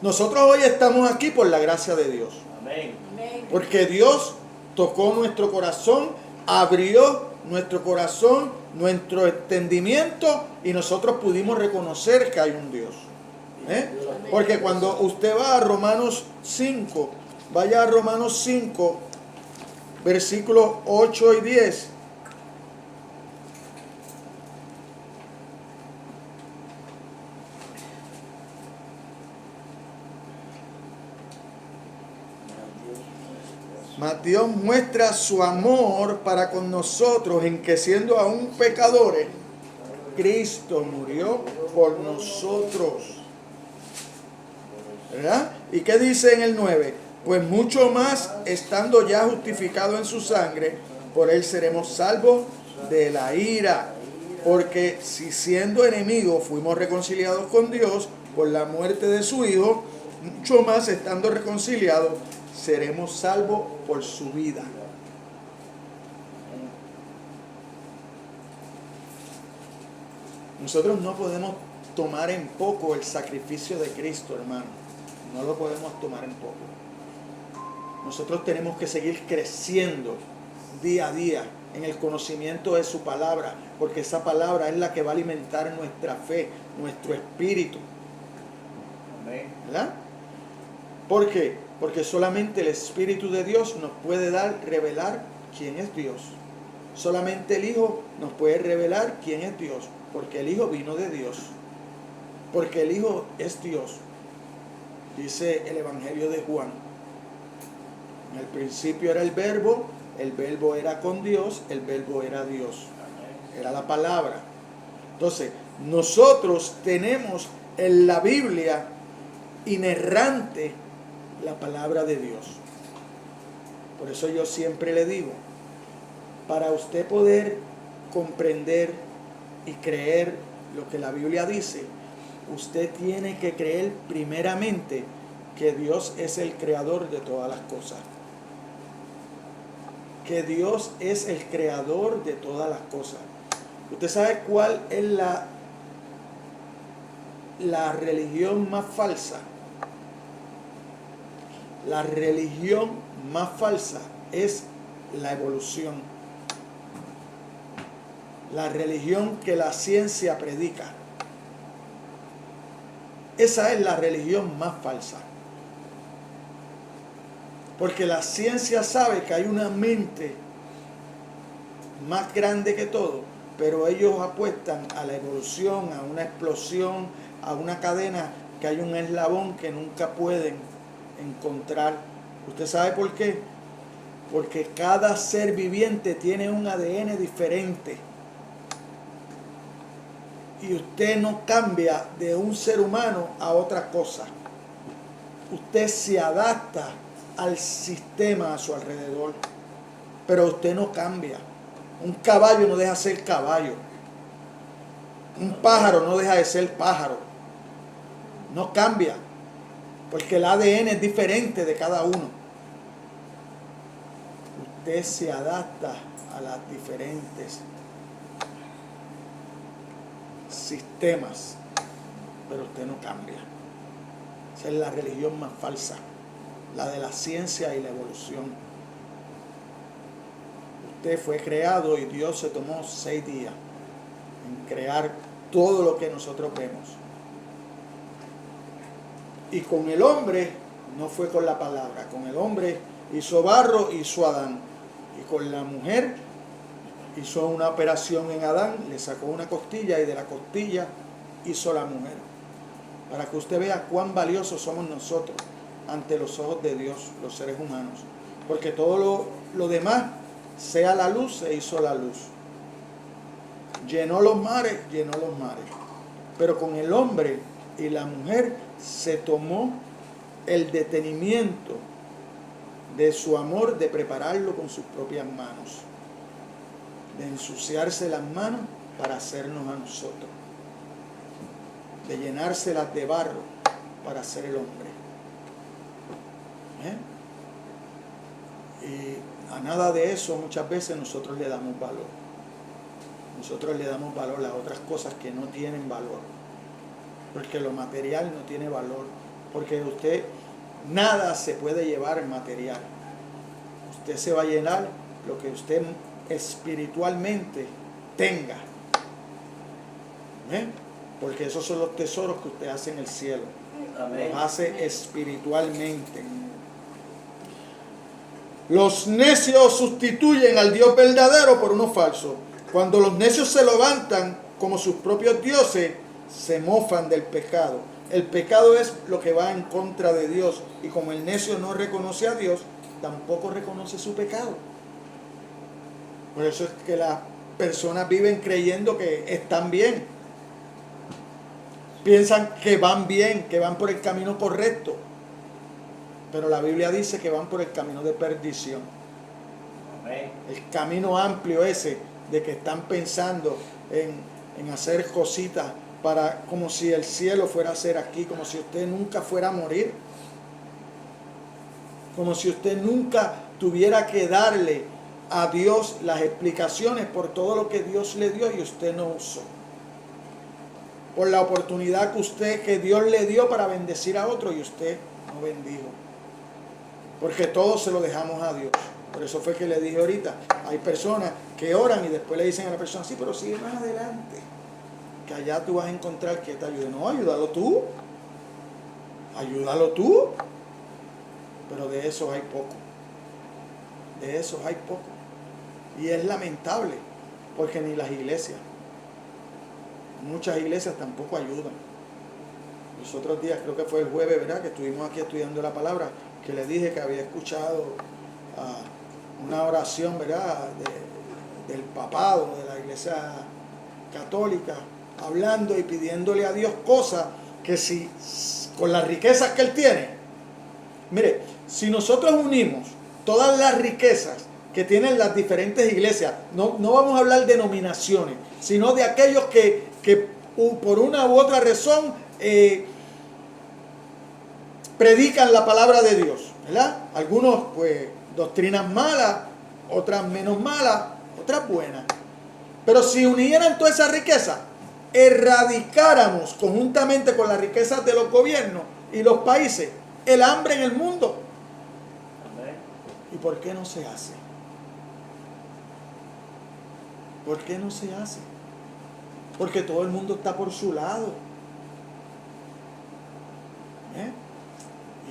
Nosotros hoy estamos aquí por la gracia de Dios. Amén. Amén. Porque Dios tocó nuestro corazón, abrió nuestro corazón, nuestro entendimiento, y nosotros pudimos reconocer que hay un Dios. Porque cuando usted va a Romanos 5, vaya a Romanos 5, versículos 8 y 10. Mas Dios muestra su amor para con nosotros en que siendo aún pecadores, Cristo murió por nosotros. ¿Verdad? ¿Y qué dice en el 9? Pues mucho más, estando ya justificado en su sangre, por él seremos salvos de la ira. Porque si siendo enemigos fuimos reconciliados con Dios por la muerte de su Hijo, mucho más estando reconciliados, seremos salvos por su vida. Nosotros no podemos tomar en poco el sacrificio de Cristo, hermano. No lo podemos tomar en poco. Nosotros tenemos que seguir creciendo día a día en el conocimiento de su palabra, porque esa palabra es la que va a alimentar nuestra fe, nuestro espíritu. Amén. ¿Verdad? ¿Por qué? Porque solamente el Espíritu de Dios nos puede revelar quién es Dios. Solamente el Hijo nos puede revelar quién es Dios, porque el Hijo vino de Dios. Porque el Hijo es Dios. Dice el Evangelio de Juan. En el principio era el Verbo era con Dios, el Verbo era Dios. Era la palabra. Entonces, nosotros tenemos en la Biblia inerrante la palabra de Dios. Por eso yo siempre le digo, para usted poder comprender y creer lo que la Biblia dice, usted tiene que creer primeramente que Dios es el creador de todas las cosas. Que Dios es el creador de todas las cosas. ¿Usted sabe cuál es la religión más falsa? La religión más falsa es la evolución. La religión que la ciencia predica. Esa es la religión más falsa. Porque la ciencia sabe que hay una mente más grande que todo, pero ellos apuestan a la evolución, a una explosión, a una cadena, que hay un eslabón que nunca pueden encontrar. ¿Usted sabe por qué? Porque cada ser viviente tiene un ADN diferente. Y usted no cambia de un ser humano a otra cosa. Usted se adapta al sistema a su alrededor, pero usted no cambia. Un caballo no deja de ser caballo. Un pájaro no deja de ser pájaro. No cambia, porque el ADN es diferente de cada uno. Usted se adapta a las diferentes sistemas, pero usted no cambia. Esa es la religión más falsa, la de la ciencia y la evolución. Usted fue creado y Dios se tomó 6 días en crear todo lo que nosotros vemos. Y con el hombre no fue con la palabra. Con el hombre hizo barro, hizo Adán. Y con la mujer hizo una operación en Adán, le sacó una costilla y de la costilla hizo la mujer. Para que usted vea cuán valiosos somos nosotros ante los ojos de Dios, los seres humanos. Porque todo lo demás, sea la luz, se hizo la luz. Llenó los mares. Pero con el hombre y la mujer se tomó el detenimiento de su amor, de prepararlo con sus propias manos, de ensuciarse las manos para hacernos a nosotros, de llenárselas de barro para hacer el hombre. Y a nada de eso muchas veces nosotros le damos valor. Nosotros le damos valor a otras cosas que no tienen valor, porque lo material no tiene valor, porque usted nada se puede llevar material. Usted se va a llenar lo que usted espiritualmente tenga. Porque esos son los tesoros que usted hace en el cielo. Amén. Los hace espiritualmente. Los necios sustituyen al Dios verdadero por uno falso. Cuando los necios se levantan como sus propios dioses, se mofan del pecado. El pecado es lo que va en contra de Dios. Y como el necio no reconoce a Dios, tampoco reconoce su pecado. Por eso es que las personas viven creyendo que están bien. Piensan que van bien, que van por el camino correcto. Pero la Biblia dice que van por el camino de perdición. Amén. El camino amplio ese de que están pensando en hacer cositas para como si el cielo fuera a ser aquí, como si usted nunca fuera a morir, como si usted nunca tuviera que darle a Dios las explicaciones por todo lo que Dios le dio y usted no usó, por la oportunidad que Dios le dio para bendecir a otro y usted no bendijo, porque todo se lo dejamos a Dios. Por eso fue que le dije ahorita, hay personas que oran y después le dicen a la persona, sí, pero sigue más adelante, que allá tú vas a encontrar que te ayude. No, ayúdalo tú. Pero de esos hay poco. De esos hay poco. Y es lamentable, porque ni las iglesias, muchas iglesias tampoco ayudan. Los otros días, creo que fue el jueves, ¿verdad?, que estuvimos aquí estudiando la palabra, que le dije que había escuchado una oración, ¿verdad?, del papado de la iglesia católica, hablando y pidiéndole a Dios cosas que si con las riquezas que Él tiene. Mire, si nosotros unimos todas las riquezas que tienen las diferentes iglesias, no vamos a hablar de denominaciones, sino de aquellos que por una u otra razón predican la palabra de Dios, ¿verdad? Algunos pues doctrinas malas, otras menos malas, otras buenas. Pero si unieran toda esa riqueza, erradicáramos conjuntamente con las riquezas de los gobiernos y los países el hambre en el mundo. Amén. ¿Y por qué no se hace? ¿Por qué no se hace? Porque todo el mundo está por su lado.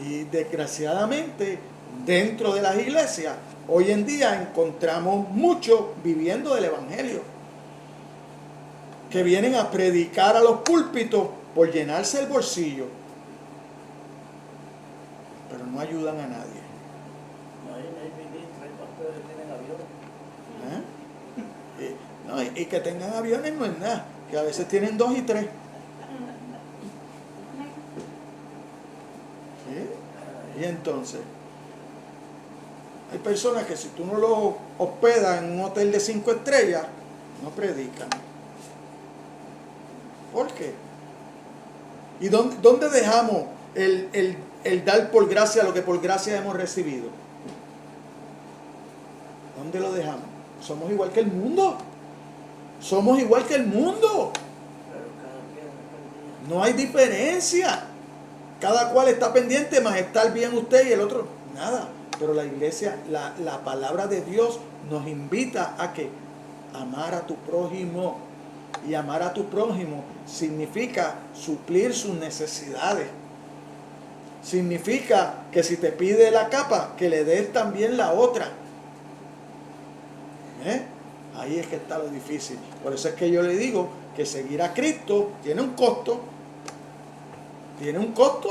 Y desgraciadamente, dentro de las iglesias, hoy en día encontramos muchos viviendo del evangelio, que vienen a predicar a los púlpitos por llenarse el bolsillo, pero no ayudan a nadie. No hay ministros, hay pastores que tienen avión. Y que tengan aviones no es nada, que a veces tienen 2 y 3. Y entonces, hay personas que si tú no los hospedas en un hotel de 5 estrellas, no predican. ¿Por qué? ¿Y dónde dejamos el dar por gracia lo que por gracia hemos recibido? ¿Dónde lo dejamos? Somos igual que el mundo. Somos igual que el mundo. Pero cada quien es No hay diferencia. Cada cual está pendiente, más estar bien usted y el otro, nada. Pero la iglesia, la palabra de Dios nos invita a que amar a tu prójimo. Y amar a tu prójimo significa suplir sus necesidades. significa que si te pide la capa, que le des también la otra. Ahí es que está lo difícil. Por eso es que yo le digo que seguir a Cristo tiene un costo. Tiene un costo.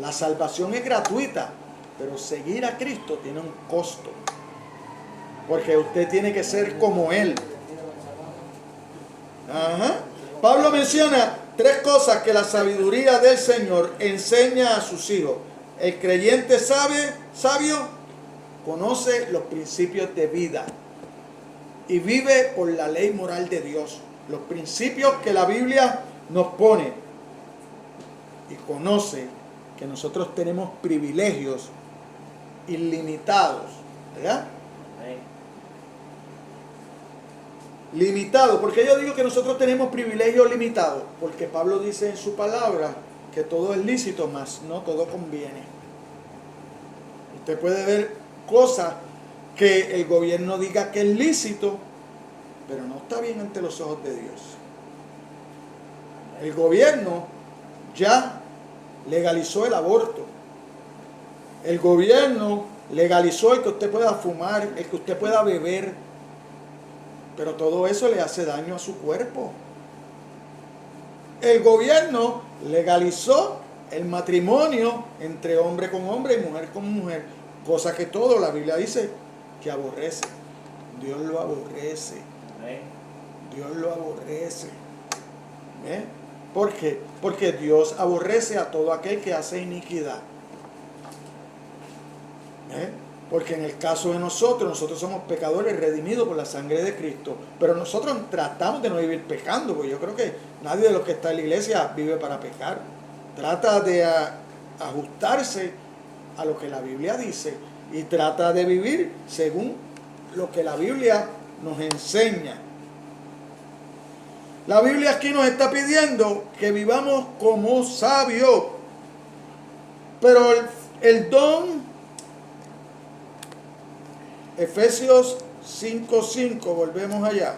La salvación es gratuita, pero seguir a Cristo tiene un costo. Porque usted tiene que ser como Él. Ajá. Pablo menciona 3 cosas que la sabiduría del Señor enseña a sus hijos. El creyente sabio conoce los principios de vida y vive por la ley moral de Dios. Los principios que la Biblia nos pone. Y conoce que nosotros tenemos privilegios ilimitados, ¿verdad? Limitado. ¿Por qué yo digo que nosotros tenemos privilegios limitados? Porque Pablo dice en su palabra que todo es lícito, mas no todo conviene. Usted puede ver cosas que el gobierno diga que es lícito, pero no está bien ante los ojos de Dios. El gobierno ya legalizó el aborto. El gobierno legalizó el que usted pueda fumar, el que usted pueda beber. Pero todo eso le hace daño a su cuerpo. El gobierno legalizó el matrimonio entre hombre con hombre y mujer con mujer. Cosa que todo, la Biblia dice que aborrece. Dios lo aborrece. Dios lo aborrece. ¿Por qué? Porque Dios aborrece a todo aquel que hace iniquidad. Porque en el caso de nosotros somos pecadores redimidos por la sangre de Cristo. Pero nosotros tratamos de no vivir pecando, porque yo creo que nadie de los que está en la iglesia vive para pecar. Trata de ajustarse a lo que la Biblia dice y trata de vivir según lo que la Biblia nos enseña. La Biblia aquí nos está pidiendo que vivamos como sabios. Pero el don, Efesios 5:5, volvemos allá.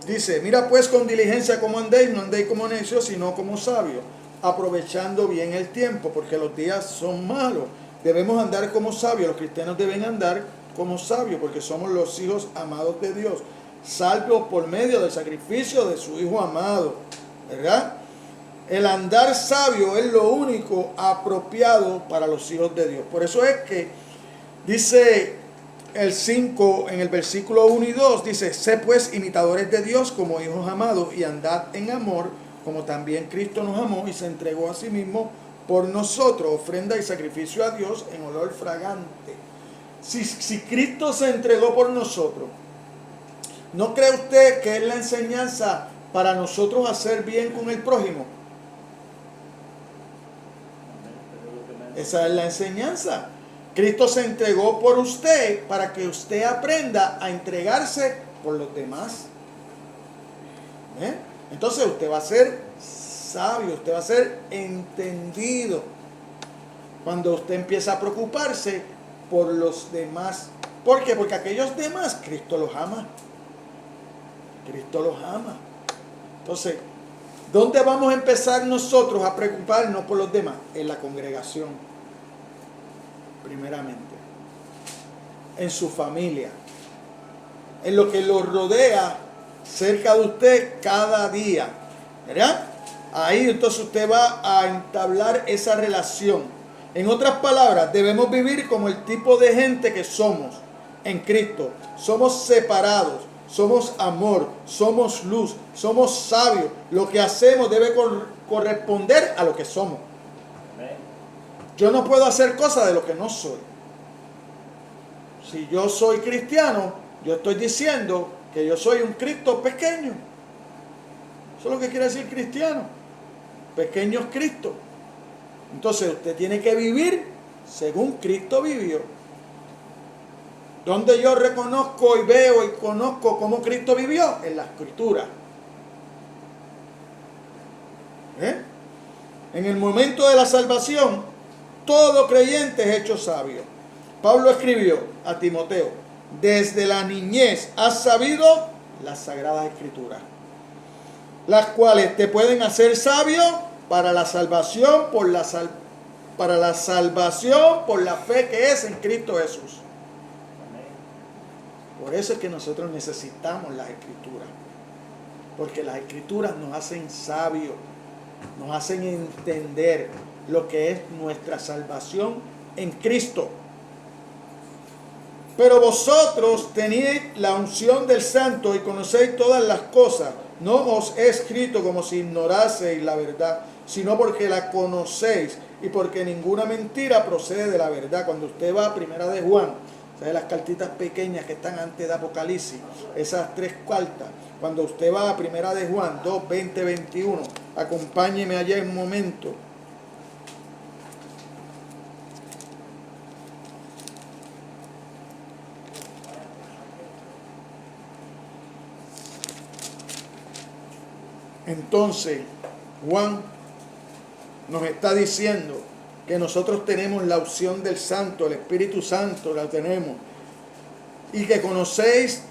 Dice, mira pues con diligencia cómo andéis, no andéis como necios, sino como sabios, aprovechando bien el tiempo, porque los días son malos. Debemos andar como sabios, los cristianos deben andar como sabios, porque somos los hijos amados de Dios, salvos por medio del sacrificio de su Hijo amado, ¿verdad? El andar sabio es lo único apropiado para los hijos de Dios. Por eso es que dice el 5 en el versículo 1 y 2, dice, sé pues imitadores de Dios como hijos amados y andad en amor, como también Cristo nos amó y se entregó a sí mismo por nosotros, ofrenda y sacrificio a Dios en olor fragante. Si Cristo se entregó por nosotros, ¿no cree usted que es la enseñanza para nosotros hacer bien con el prójimo? Esa es la enseñanza. Cristo se entregó por usted para que usted aprenda a entregarse por los demás. Entonces usted va a ser sabio, usted va a ser entendido cuando usted empieza a preocuparse por los demás. ¿Por qué? Porque aquellos demás Cristo los ama. Cristo los ama. Entonces, ¿dónde vamos a empezar nosotros a preocuparnos por los demás? En la congregación, primeramente. En su familia. En lo que lo rodea cerca de usted cada día. ¿Verdad? Ahí entonces usted va a entablar esa relación. En otras palabras, debemos vivir como el tipo de gente que somos en Cristo. Somos separados. Somos amor, somos luz, somos sabios. Lo que hacemos debe corresponder a lo que somos. Yo no puedo hacer cosas de lo que no soy. Si yo soy cristiano, yo estoy diciendo que yo soy un Cristo pequeño. Eso es lo que quiere decir cristiano. Pequeños Cristo. Entonces usted tiene que vivir según Cristo vivió. Donde yo reconozco y veo y conozco cómo Cristo vivió, en la Escritura. En el momento de la salvación, todo creyente es hecho sabio. Pablo escribió a Timoteo, desde la niñez has sabido las sagradas escrituras, las cuales te pueden hacer sabio para la salvación por la fe que es en Cristo Jesús. Por eso es que nosotros necesitamos las escrituras, porque las escrituras nos hacen sabios, nos hacen entender lo que es nuestra salvación en Cristo. Pero vosotros tenéis la unción del Santo y conocéis todas las cosas. No os he escrito como si ignoraseis la verdad, sino porque la conocéis y porque ninguna mentira procede de la verdad. Cuando usted va a Primera de Juan, ¿sabe? Las cartitas pequeñas que están antes de Apocalipsis, esas 3 cartas. Cuando usted va a Primera de Juan 2, 20, 21, acompáñeme allá un momento. Entonces, Juan nos está diciendo que nosotros tenemos la unción del Santo, el Espíritu Santo la tenemos, y que conocéis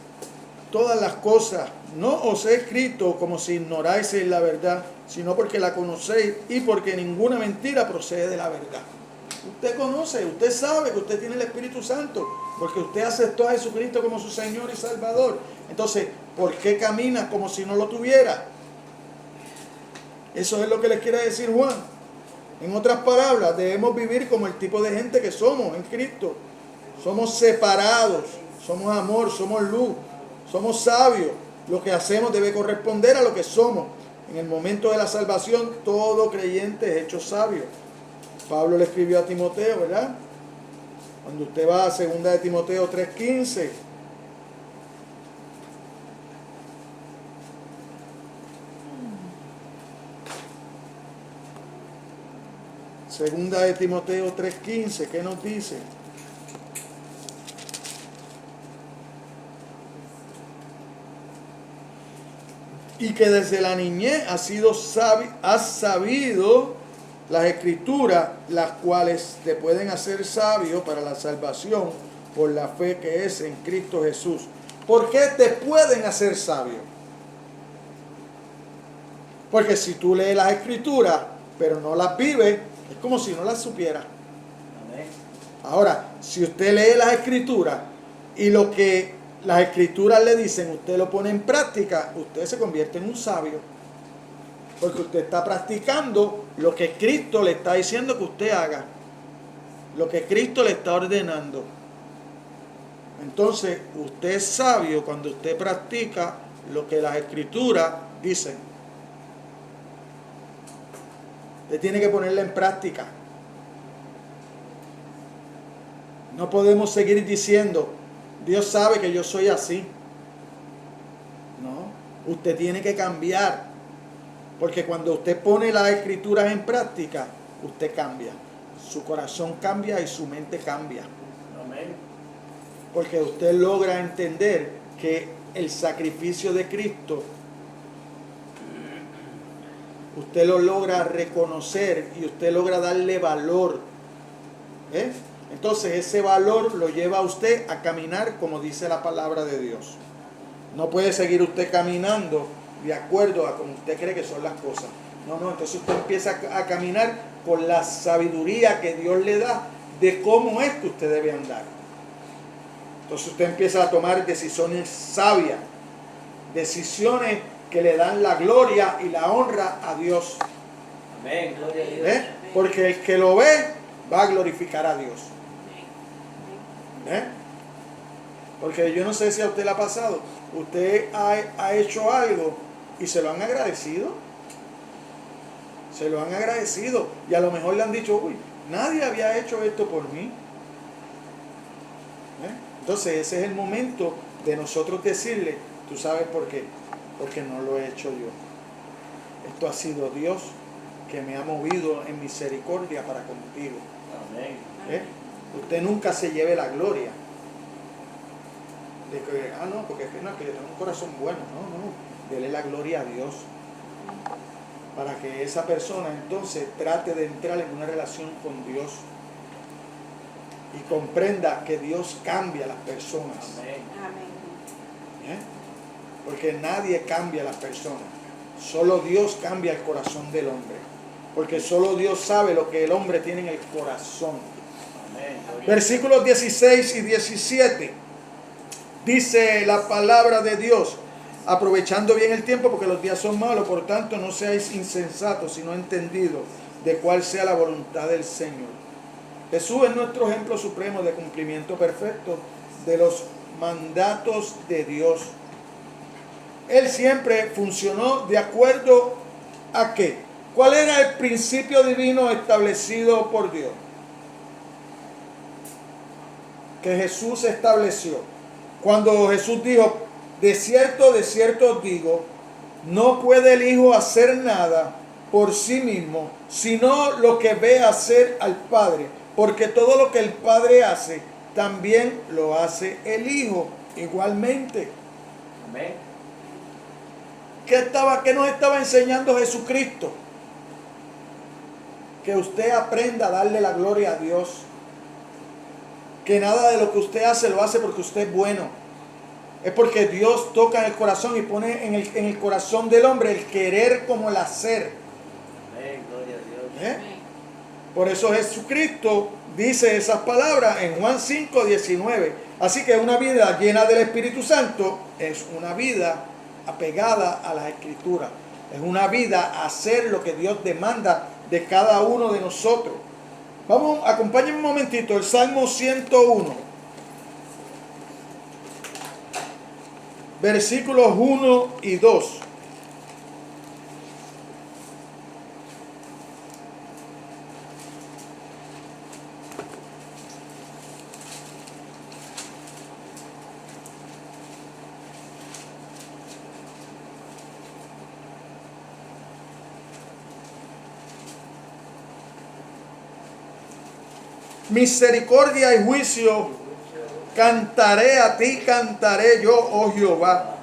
todas las cosas. No os he escrito como si ignoráis la verdad, sino porque la conocéis y porque ninguna mentira procede de la verdad. Usted conoce, usted sabe que usted tiene el Espíritu Santo, porque usted aceptó a Jesucristo como su Señor y Salvador. Entonces, ¿por qué camina como si no lo tuviera? Eso es lo que les quiere decir Juan. En otras palabras, debemos vivir como el tipo de gente que somos en Cristo. Somos separados, somos amor, somos luz, somos sabios. Lo que hacemos debe corresponder a lo que somos. En el momento de la salvación, todo creyente es hecho sabio. Pablo le escribió a Timoteo, ¿verdad? Cuando usted va a 2 de Timoteo 3:15. Segunda de Timoteo 3:15, ¿qué nos dice? Y que desde la niñez has sabido las escrituras, las cuales te pueden hacer sabio para la salvación por la fe que es en Cristo Jesús. ¿Por qué te pueden hacer sabio? Porque si tú lees las escrituras, pero no las vives, es como si no las supiera. Ahora, si usted lee las escrituras y lo que las escrituras le dicen, usted lo pone en práctica, usted se convierte en un sabio. Porque usted está practicando lo que Cristo le está diciendo que usted haga. Lo que Cristo le está ordenando. Entonces, usted es sabio cuando usted practica lo que las escrituras dicen. Usted tiene que ponerla en práctica. No podemos seguir diciendo, Dios sabe que yo soy así. No, usted tiene que cambiar. Porque cuando usted pone las escrituras en práctica, usted cambia. Su corazón cambia y su mente cambia. Amén. Porque usted logra entender que el sacrificio de Cristo, usted lo logra reconocer y usted logra darle valor. Entonces ese valor lo lleva a usted a caminar como dice la palabra de Dios. No puede seguir usted caminando de acuerdo a como usted cree que son las cosas. No, entonces usted empieza a caminar con la sabiduría que Dios le da de cómo es que usted debe andar. Entonces usted empieza a tomar decisiones sabias, decisiones que le dan la gloria y la honra a Dios. Amén, gloria a Dios. Porque el que lo ve va a glorificar a Dios. Porque yo no sé si a usted le ha pasado, usted ha hecho algo y se lo han agradecido. Se lo han agradecido y a lo mejor le han dicho, uy, nadie había hecho esto por mí. Entonces ese es el momento de nosotros decirle, ¿tú sabes por qué? Porque no lo he hecho yo. Esto ha sido Dios que me ha movido en misericordia para contigo. Amén. Usted nunca se lleve la gloria de que, no, porque es que no, que yo tengo un corazón bueno. No, dele la gloria a Dios para que esa persona entonces trate de entrar en una relación con Dios. y comprenda que Dios cambia a las personas. Amén. Porque nadie cambia a las personas. Solo Dios cambia el corazón del hombre. Porque solo Dios sabe lo que el hombre tiene en el corazón. Versículos 16 y 17. Dice la palabra de Dios: aprovechando bien el tiempo, porque los días son malos, por tanto no seáis insensatos, sino entendidos de cuál sea la voluntad del Señor. Jesús es nuestro ejemplo supremo de cumplimiento perfecto de los mandatos de Dios. Él siempre funcionó de acuerdo a ¿qué? ¿Cuál era el principio divino establecido por Dios? Que Jesús estableció. Cuando Jesús dijo: de cierto os digo, no puede el Hijo hacer nada por sí mismo, sino lo que ve hacer al Padre, porque todo lo que el Padre hace, también lo hace el Hijo igualmente. Amén. ¿Qué nos estaba enseñando Jesucristo? Que usted aprenda a darle la gloria a Dios. Que nada de lo que usted hace lo hace porque usted es bueno. Es porque Dios toca en el corazón y pone en el corazón del hombre el querer como el hacer. Amén, gloria a Dios. Por eso Jesucristo dice esas palabras en Juan 5:19. Así que una vida llena del Espíritu Santo es una vida apegada a las Escrituras. Es una vida a hacer lo que Dios demanda de cada uno de nosotros. Vamos, acompáñenme un momentito, el Salmo 101. Versículos 1 y 2. Misericordia y juicio cantaré a ti, cantaré yo, oh Jehová.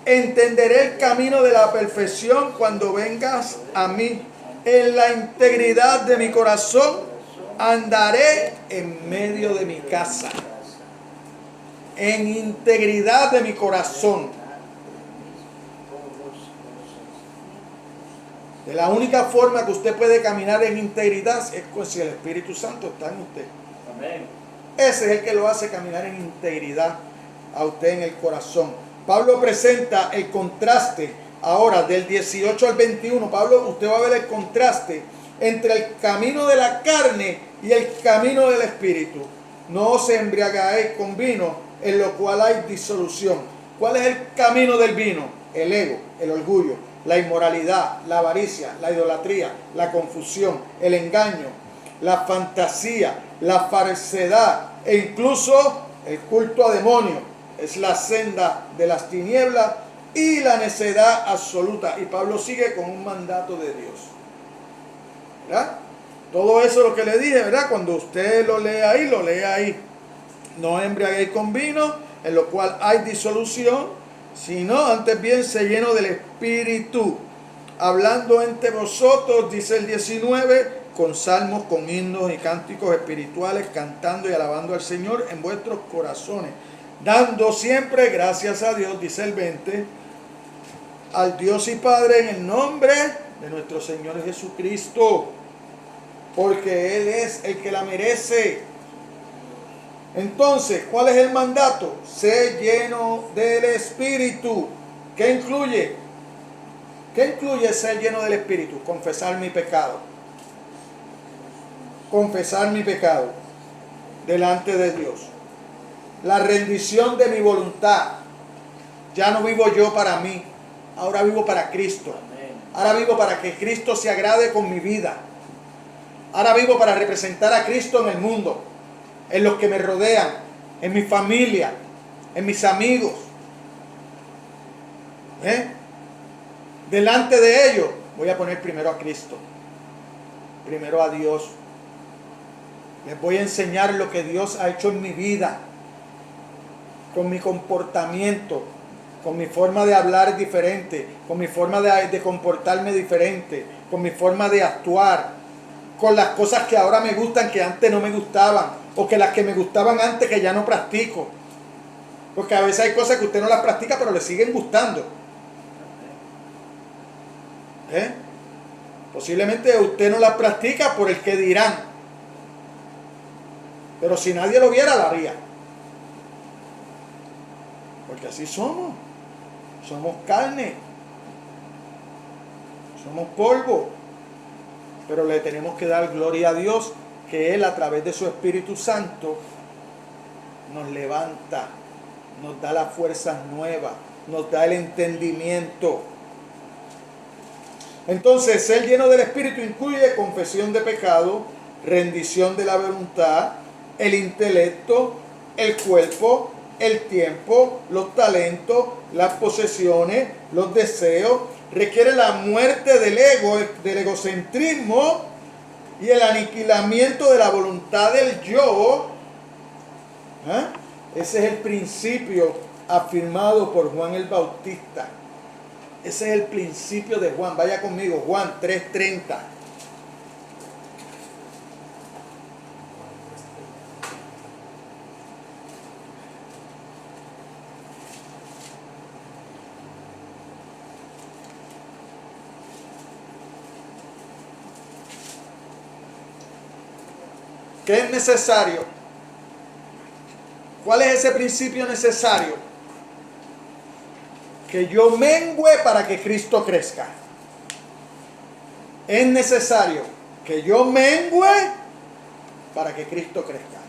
Entenderé el camino de la perfección cuando vengas a mí. En la integridad de mi corazón andaré en medio de mi casa. En integridad de mi corazón. De la única forma que usted puede caminar en integridad es si el Espíritu Santo está en usted. Amén. Ese es el que lo hace caminar en integridad a usted en el corazón. Pablo presenta el contraste ahora del 18 al 21. Pablo, usted va a ver el contraste entre el camino de la carne y el camino del Espíritu. No os embriagáis con vino, en lo cual hay disolución. ¿Cuál es el camino del vino? El ego, el orgullo, la inmoralidad, la avaricia, la idolatría, la confusión, el engaño, la fantasía, la falsedad e incluso el culto a demonios. Es la senda de las tinieblas y la necedad absoluta. Y Pablo sigue con un mandato de Dios. ¿Verdad? Todo eso lo que le dije, ¿verdad? Cuando usted lo lee ahí, lo lee ahí. No embriaguéis con vino, en lo cual hay disolución, sino antes bien se llenó del Espíritu, hablando entre vosotros, dice el 19, con salmos, con himnos y cánticos espirituales, cantando y alabando al Señor en vuestros corazones, dando siempre gracias a Dios, dice el 20, al Dios y Padre en el nombre de nuestro Señor Jesucristo, porque Él es el que la merece. Entonces, ¿cuál es el mandato? Sé lleno del Espíritu. ¿Qué incluye? ¿Qué incluye ser lleno del Espíritu? Confesar mi pecado. Confesar mi pecado delante de Dios. La rendición de mi voluntad. Ya no vivo yo para mí, ahora vivo para Cristo. Ahora vivo para que Cristo se agrade con mi vida. Ahora vivo para representar a Cristo en el mundo, en los que me rodean, en mi familia, en mis amigos. Delante de ellos voy a poner primero a Cristo, primero a Dios. Les voy a enseñar lo que Dios ha hecho en mi vida, con mi comportamiento, con mi forma de hablar diferente, con mi forma de comportarme diferente, con mi forma de actuar, con las cosas que ahora me gustan, que antes no me gustaban, o que las que me gustaban antes que ya no practico. Porque a veces hay cosas que usted no las practica, pero le siguen gustando. Posiblemente usted no las practica por el que dirán. Pero si nadie lo viera, la haría. Porque así somos. Somos carne. Somos polvo. Pero le tenemos que dar gloria a Dios que Él a través de su Espíritu Santo nos levanta, nos da las fuerzas nuevas, nos da el entendimiento. Entonces, ser lleno del Espíritu incluye confesión de pecado, rendición de la voluntad, el intelecto, el cuerpo, el tiempo, los talentos, las posesiones, los deseos. Requiere la muerte del ego, del egocentrismo y el aniquilamiento de la voluntad del yo. Ese es el principio afirmado por Juan el Bautista. Ese es el principio de Juan. Vaya conmigo, Juan 3:30. ¿Qué es necesario? ¿Cuál es ese principio necesario? Que yo mengüe para que Cristo crezca. Es necesario que yo mengüe para que Cristo crezca.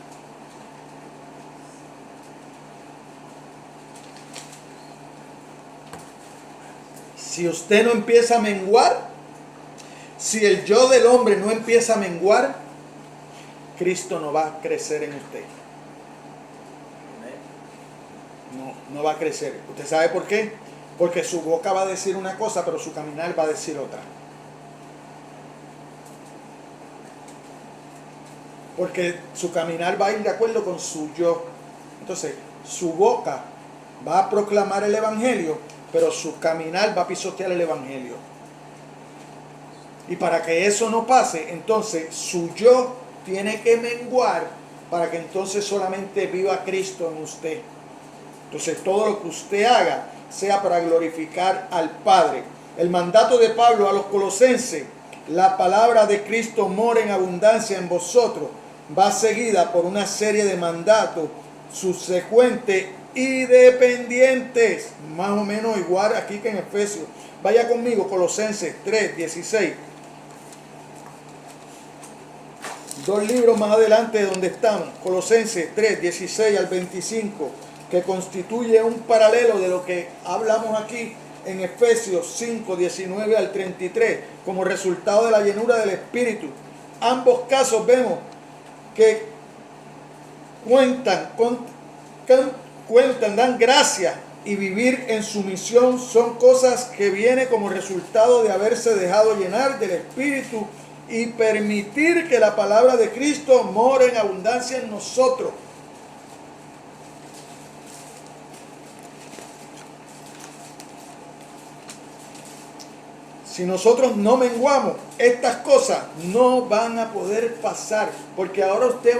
Si usted no empieza a menguar, si el yo del hombre no empieza a menguar, Cristo no va a crecer en usted. No va a crecer. ¿Usted sabe por qué? Porque su boca va a decir una cosa, pero su caminar va a decir otra. Porque su caminar va a ir de acuerdo con su yo. Entonces, su boca va a proclamar el evangelio, pero su caminar va a pisotear el evangelio. Y para que eso no pase, entonces su yo tiene que menguar para que entonces solamente viva Cristo en usted. Entonces todo lo que usted haga sea para glorificar al Padre. El mandato de Pablo a los colosenses, la palabra de Cristo mora en abundancia en vosotros, va seguida por una serie de mandatos subsecuentes y dependientes, más o menos igual aquí que en Efesios. Vaya conmigo, Colosenses 3:16. Dos libros más adelante de donde estamos, Colosenses 3:16 al 25, que constituye un paralelo de lo que hablamos aquí en Efesios 5:19 al 33, como resultado de la llenura del Espíritu. Ambos casos vemos que dan gracia y vivir en sumisión son cosas que vienen como resultado de haberse dejado llenar del Espíritu y permitir que la palabra de Cristo more en abundancia en nosotros. Si nosotros no menguamos, estas cosas no van a poder pasar, porque ahora usted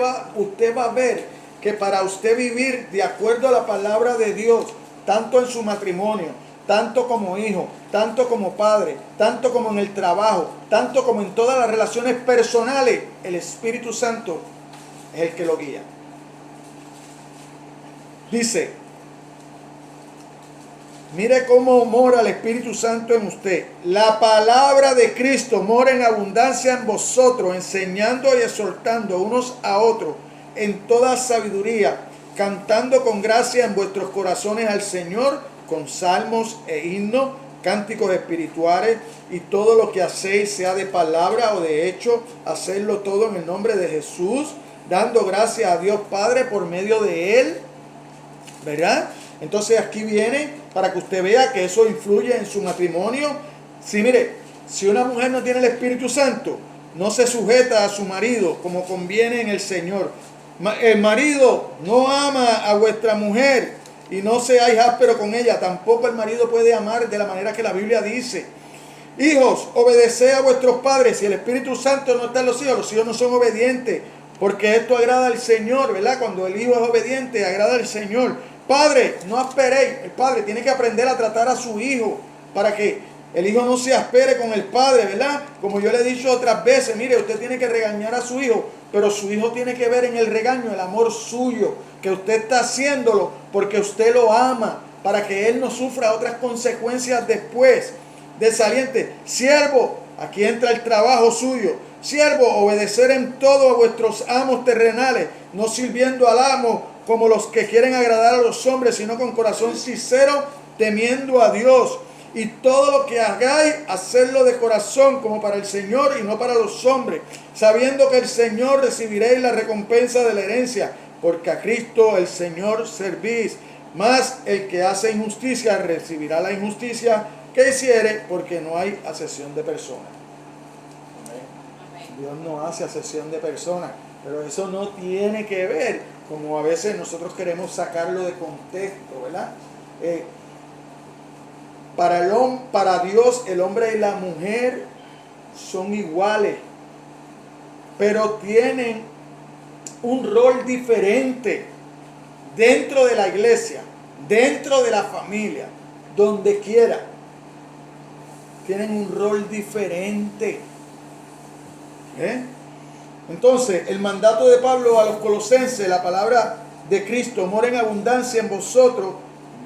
va a ver que para usted vivir de acuerdo a la palabra de Dios, tanto en su matrimonio, tanto como hijo, tanto como padre, tanto como en el trabajo, tanto como en todas las relaciones personales, el Espíritu Santo es el que lo guía. Dice, mire cómo mora el Espíritu Santo en usted. La palabra de Cristo mora en abundancia en vosotros, enseñando y exhortando unos a otros en toda sabiduría, cantando con gracia en vuestros corazones al Señor, con salmos e himnos, cánticos espirituales, y todo lo que hacéis, sea de palabra o de hecho, hacedlo todo en el nombre de Jesús, dando gracias a Dios Padre por medio de Él. ¿Verdad? Entonces aquí viene para que usted vea que eso influye en su matrimonio. Sí, mire, si una mujer no tiene el Espíritu Santo, no se sujeta a su marido como conviene en el Señor. El marido no ama a vuestra mujer y no seáis ásperos con ella. Tampoco el marido puede amar de la manera que la Biblia dice. Hijos, obedeced a vuestros padres. Si el Espíritu Santo no está en los hijos no son obedientes. Porque esto agrada al Señor, ¿verdad? Cuando el hijo es obediente, agrada al Señor. Padre, no asperéis. El padre tiene que aprender a tratar a su hijo para que el hijo no se aspere con el padre, ¿verdad? Como yo le he dicho otras veces, mire, usted tiene que regañar a su hijo, pero su hijo tiene que ver en el regaño el amor suyo, que usted está haciéndolo porque usted lo ama, para que él no sufra otras consecuencias después. Desaliente, siervo, aquí entra el trabajo suyo. Siervo, obedecer en todo a vuestros amos terrenales, no sirviendo al amo como los que quieren agradar a los hombres, sino con corazón sincero, temiendo a Dios. Y todo lo que hagáis, hacedlo de corazón, como para el Señor y no para los hombres, sabiendo que el Señor recibiréis la recompensa de la herencia, porque a Cristo el Señor servís. Mas el que hace injusticia recibirá la injusticia que hiciere, porque no hay acepción de personas. Dios no hace acepción de personas, pero eso no tiene que ver, como a veces nosotros queremos sacarlo de contexto, ¿verdad? Para Dios el hombre y la mujer son iguales, pero tienen un rol diferente dentro de la iglesia, dentro de la familia, donde quiera. Tienen un rol diferente. Entonces, el mandato de Pablo a los colosenses, la palabra de Cristo, mora en abundancia en vosotros,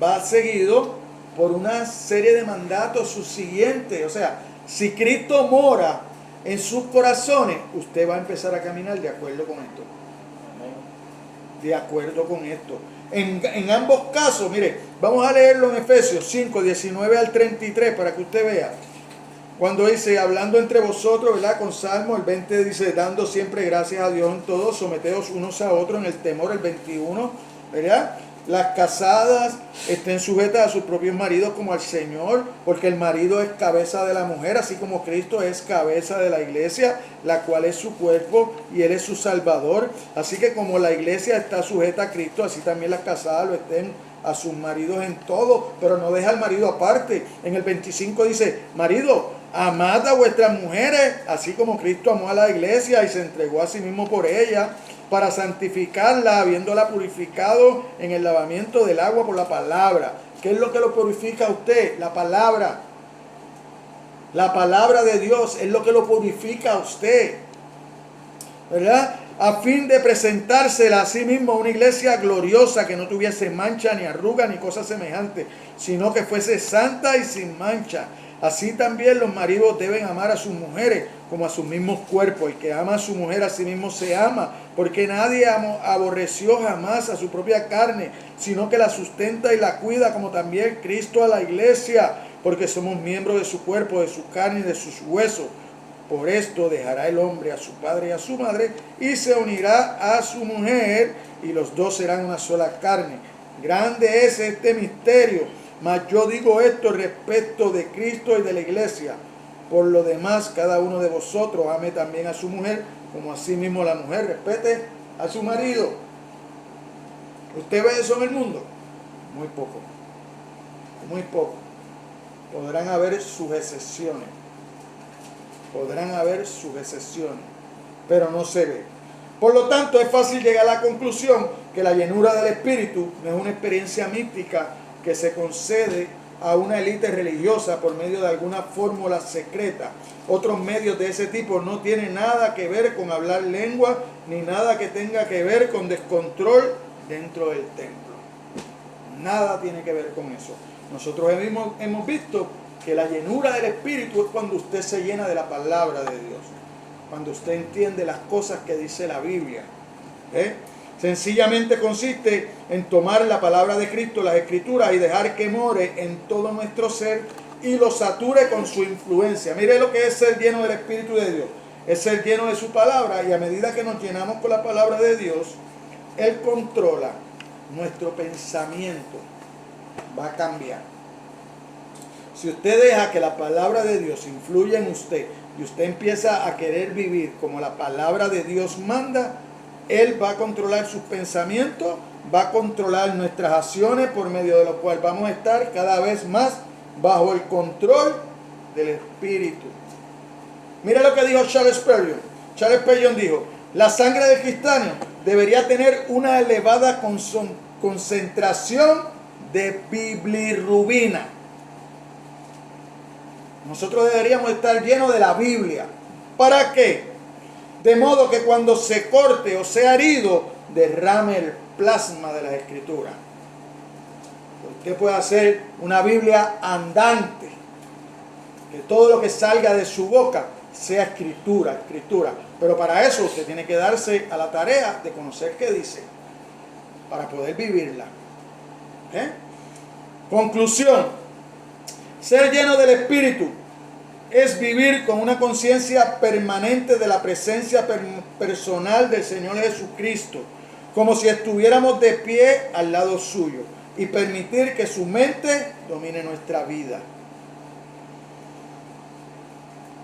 va seguido por una serie de mandatos subsiguientes. O sea, si Cristo mora en sus corazones, usted va a empezar a caminar de acuerdo con esto. De acuerdo con esto. En ambos casos, mire, vamos a leerlo en Efesios 5, 19 al 33 para que usted vea. Cuando dice, hablando entre vosotros, ¿verdad? Con Salmo, el 20 dice, dando siempre gracias a Dios en todo, someteos unos a otros en el temor, el 21, ¿verdad? Las casadas estén sujetas a sus propios maridos como al Señor, porque el marido es cabeza de la mujer, así como Cristo es cabeza de la iglesia, la cual es su cuerpo y Él es su Salvador. Así que como la iglesia está sujeta a Cristo, así también las casadas lo estén a sus maridos en todo, pero no deja al marido aparte. En el 25 dice, marido, amad a vuestras mujeres, así como Cristo amó a la iglesia y se entregó a sí mismo por ella, para santificarla, habiéndola purificado en el lavamiento del agua por la palabra. ¿Qué es lo que lo purifica a usted? La palabra. La palabra de Dios es lo que lo purifica a usted, ¿verdad? A fin de presentársela a sí mismo a una iglesia gloriosa, que no tuviese mancha, ni arruga, ni cosa semejante, sino que fuese santa y sin mancha. Así también los maridos deben amar a sus mujeres como a sus mismos cuerpos. El que ama a su mujer a sí mismo se ama, porque nadie aborreció jamás a su propia carne, sino que la sustenta y la cuida, como también Cristo a la iglesia, porque somos miembros de su cuerpo, de su carne y de sus huesos. Por esto dejará el hombre a su padre y a su madre, y se unirá a su mujer, y los dos serán una sola carne. Grande es este misterio, mas yo digo esto respecto de Cristo y de la iglesia. Por lo demás, cada uno de vosotros ame también a su mujer, como a sí mismo la mujer respete a su marido. ¿Usted ve eso en el mundo? Muy poco. Muy poco. Podrán haber sus excepciones. Podrán haber sus excepciones, pero no se ve. Por lo tanto, es fácil llegar a la conclusión que la llenura del Espíritu no es una experiencia mística que se concede a una élite religiosa por medio de alguna fórmula secreta. Otros medios de ese tipo no tienen nada que ver con hablar lengua, ni nada que tenga que ver con descontrol dentro del templo. Nada tiene que ver con eso. Nosotros hemos visto que la llenura del Espíritu es cuando usted se llena de la palabra de Dios, cuando usted entiende las cosas que dice la Biblia. Sencillamente consiste en tomar la palabra de Cristo, las Escrituras, y dejar que more en todo nuestro ser y lo sature con su influencia. Mire lo que es ser lleno del Espíritu de Dios. Es ser lleno de su palabra, y a medida que nos llenamos con la palabra de Dios, Él controla nuestro pensamiento. Va a cambiar. Si usted deja que la palabra de Dios influya en usted y usted empieza a querer vivir como la palabra de Dios manda, Él va a controlar sus pensamientos, va a controlar nuestras acciones, por medio de lo cual vamos a estar cada vez más bajo el control del Espíritu. Mira lo que dijo Charles Spurgeon. Charles Spurgeon dijo, La sangre del cristiano debería tener una elevada concentración de bilirrubina. Nosotros deberíamos estar llenos de la Biblia. ¿Para qué? De modo que cuando se corte o sea herido, derrame el plasma de las Escrituras. Usted puede hacer una Biblia andante. Que todo lo que salga de su boca sea escritura. Pero para eso usted tiene que darse a la tarea de conocer qué dice, para poder vivirla. Conclusión: ser lleno del Espíritu es vivir con una conciencia permanente de la presencia personal del Señor Jesucristo, como si estuviéramos de pie al lado suyo, y permitir que su mente domine nuestra vida.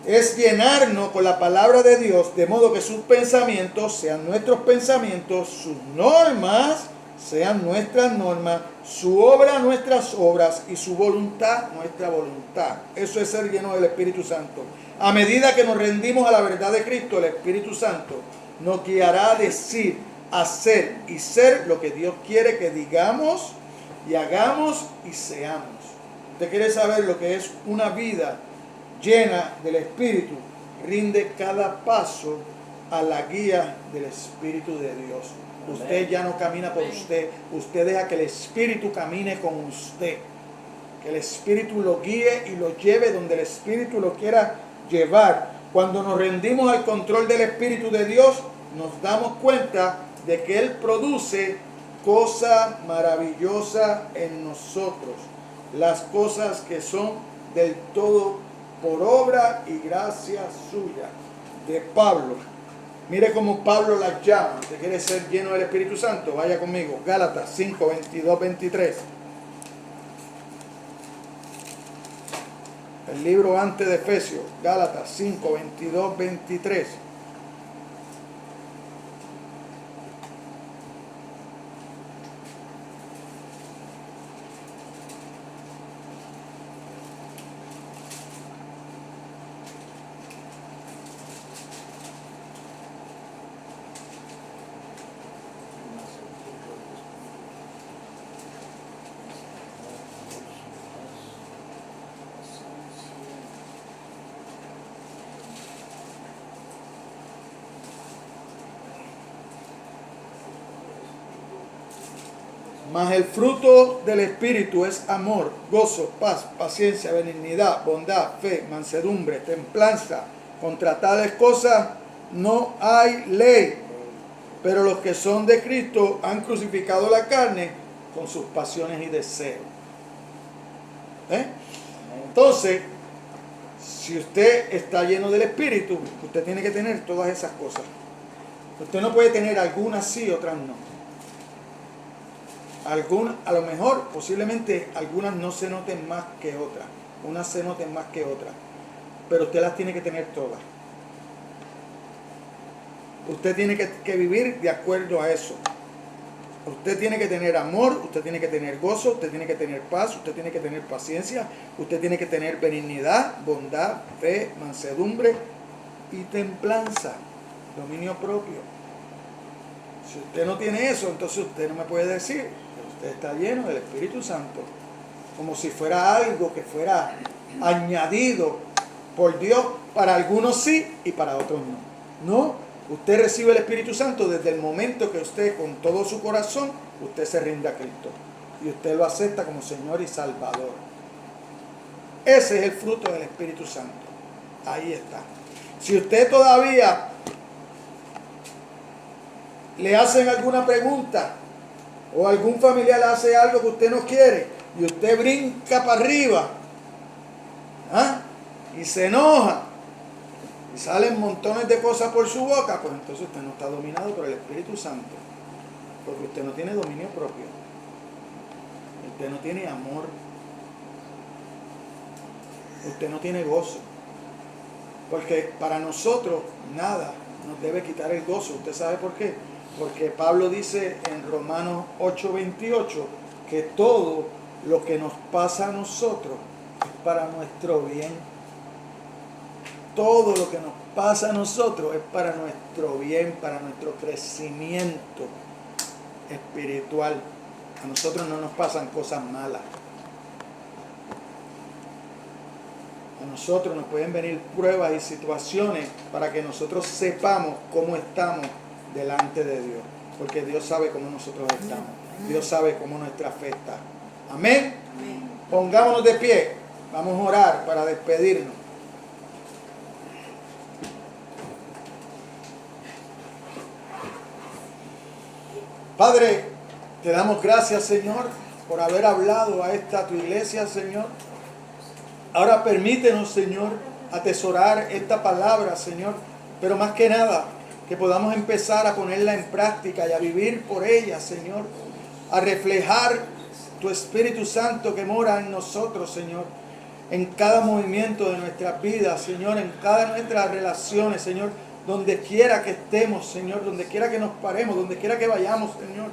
Es llenarnos con la palabra de Dios, de modo que sus pensamientos sean nuestros pensamientos, sus normas sean nuestras normas, su obra nuestras obras y su voluntad nuestra voluntad. Eso es ser lleno del Espíritu Santo. A medida que nos rendimos a la verdad de Cristo, el Espíritu Santo nos guiará a decir, hacer y ser lo que Dios quiere que digamos y hagamos y seamos. ¿Usted quiere saber lo que es una vida llena del Espíritu? Rinde cada paso a la guía del Espíritu de Dios. Usted ya no camina por usted. Usted deja que el Espíritu camine con usted. Que el Espíritu lo guíe y lo lleve donde el Espíritu lo quiera llevar. Cuando nos rendimos al control del Espíritu de Dios, nos damos cuenta de que Él produce cosas maravillosas en nosotros. Las cosas que son del todo por obra y gracia suya. De Pablo. Mire cómo Pablo las llama. ¿Usted quiere ser lleno del Espíritu Santo? Vaya conmigo. Gálatas 5, 22, 23. El libro antes de Efesios. Gálatas 5, 22, 23. Mas el fruto del Espíritu es amor, gozo, paz, paciencia, benignidad, bondad, fe, mansedumbre, templanza. Contra tales cosas no hay ley. Pero los que son de Cristo han crucificado la carne con sus pasiones y deseos. Entonces, si usted está lleno del Espíritu, usted tiene que tener todas esas cosas. Usted no puede tener algunas sí, otras no. A lo mejor, posiblemente, algunas no se noten más que otras. Unas se noten más que otras. Pero usted las tiene que tener todas. Usted tiene que vivir de acuerdo a eso. Usted tiene que tener amor, usted tiene que tener gozo, usted tiene que tener paz, usted tiene que tener paciencia, usted tiene que tener benignidad, bondad, fe, mansedumbre y templanza, dominio propio. Si usted no tiene eso, entonces usted no me puede decir que usted está lleno del Espíritu Santo, como si fuera algo que fuera añadido por Dios. Para algunos sí y para otros no. No. Usted recibe el Espíritu Santo desde el momento que usted, con todo su corazón, usted se rinde a Cristo. Y usted lo acepta como Señor y Salvador. Ese es el fruto del Espíritu Santo. Ahí está. Si usted todavía le hacen alguna pregunta o algún familiar le hace algo que usted no quiere y usted brinca para arriba, y se enoja, y salen montones de cosas por su boca, pues entonces usted no está dominado por el Espíritu Santo, porque usted no tiene dominio propio, usted no tiene amor, usted no tiene gozo, porque para nosotros nada nos debe quitar el gozo. ¿Usted sabe por qué? Porque Pablo dice en Romanos 8:28 que todo lo que nos pasa a nosotros es para nuestro bien. Todo lo que nos pasa a nosotros es para nuestro bien, para nuestro crecimiento espiritual. A nosotros no nos pasan cosas malas. A nosotros nos pueden venir pruebas y situaciones para que nosotros sepamos cómo estamos delante de Dios. Porque Dios sabe cómo nosotros estamos. Dios sabe cómo nuestra fe está. Amén. Amén. Pongámonos de pie. Vamos a orar para despedirnos. Padre, te damos gracias, Señor, por haber hablado a esta tu iglesia, Señor. Ahora permítenos, Señor, atesorar esta palabra, Señor, pero más que nada, que podamos empezar a ponerla en práctica y a vivir por ella, Señor, a reflejar tu Espíritu Santo que mora en nosotros, Señor, en cada movimiento de nuestras vidas, Señor, en cada nuestras relaciones, Señor, donde quiera que estemos, Señor, donde quiera que nos paremos, donde quiera que vayamos, Señor.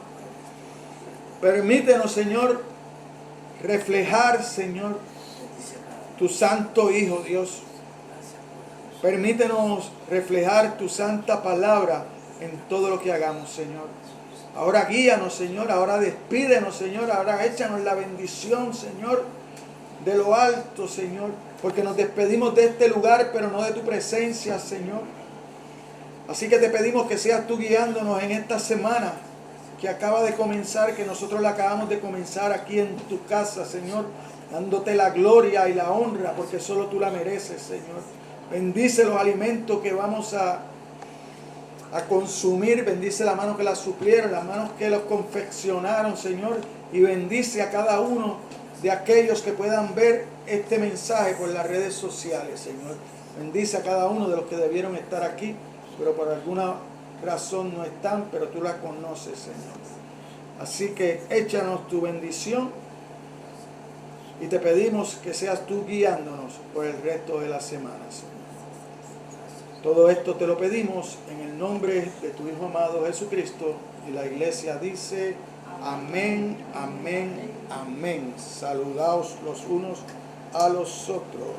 Permítenos, Señor, reflejar, Señor, tu santo Hijo, Dios. Permítenos reflejar tu santa palabra en todo lo que hagamos, Señor. Ahora guíanos, Señor. Ahora despídenos, Señor. Ahora échanos la bendición, Señor, de lo alto, Señor. Porque nos despedimos de este lugar, pero no de tu presencia, Señor. Así que te pedimos que seas tú guiándonos en esta semana que acaba de comenzar, que nosotros la acabamos de comenzar aquí en tu casa, Señor, dándote la gloria y la honra, porque solo tú la mereces, Señor. Bendice los alimentos que vamos a consumir, bendice la mano que la suplieron, las manos que los confeccionaron, Señor, y bendice a cada uno de aquellos que puedan ver este mensaje por las redes sociales, Señor. Bendice a cada uno de los que debieron estar aquí, pero por alguna razón no están, pero tú la conoces, Señor. Así que échanos tu bendición y te pedimos que seas tú guiándonos por el resto de la semana, Señor. Todo esto te lo pedimos en el nombre de tu Hijo amado Jesucristo, y la iglesia dice amén, amén, amén. Saludaos los unos a los otros.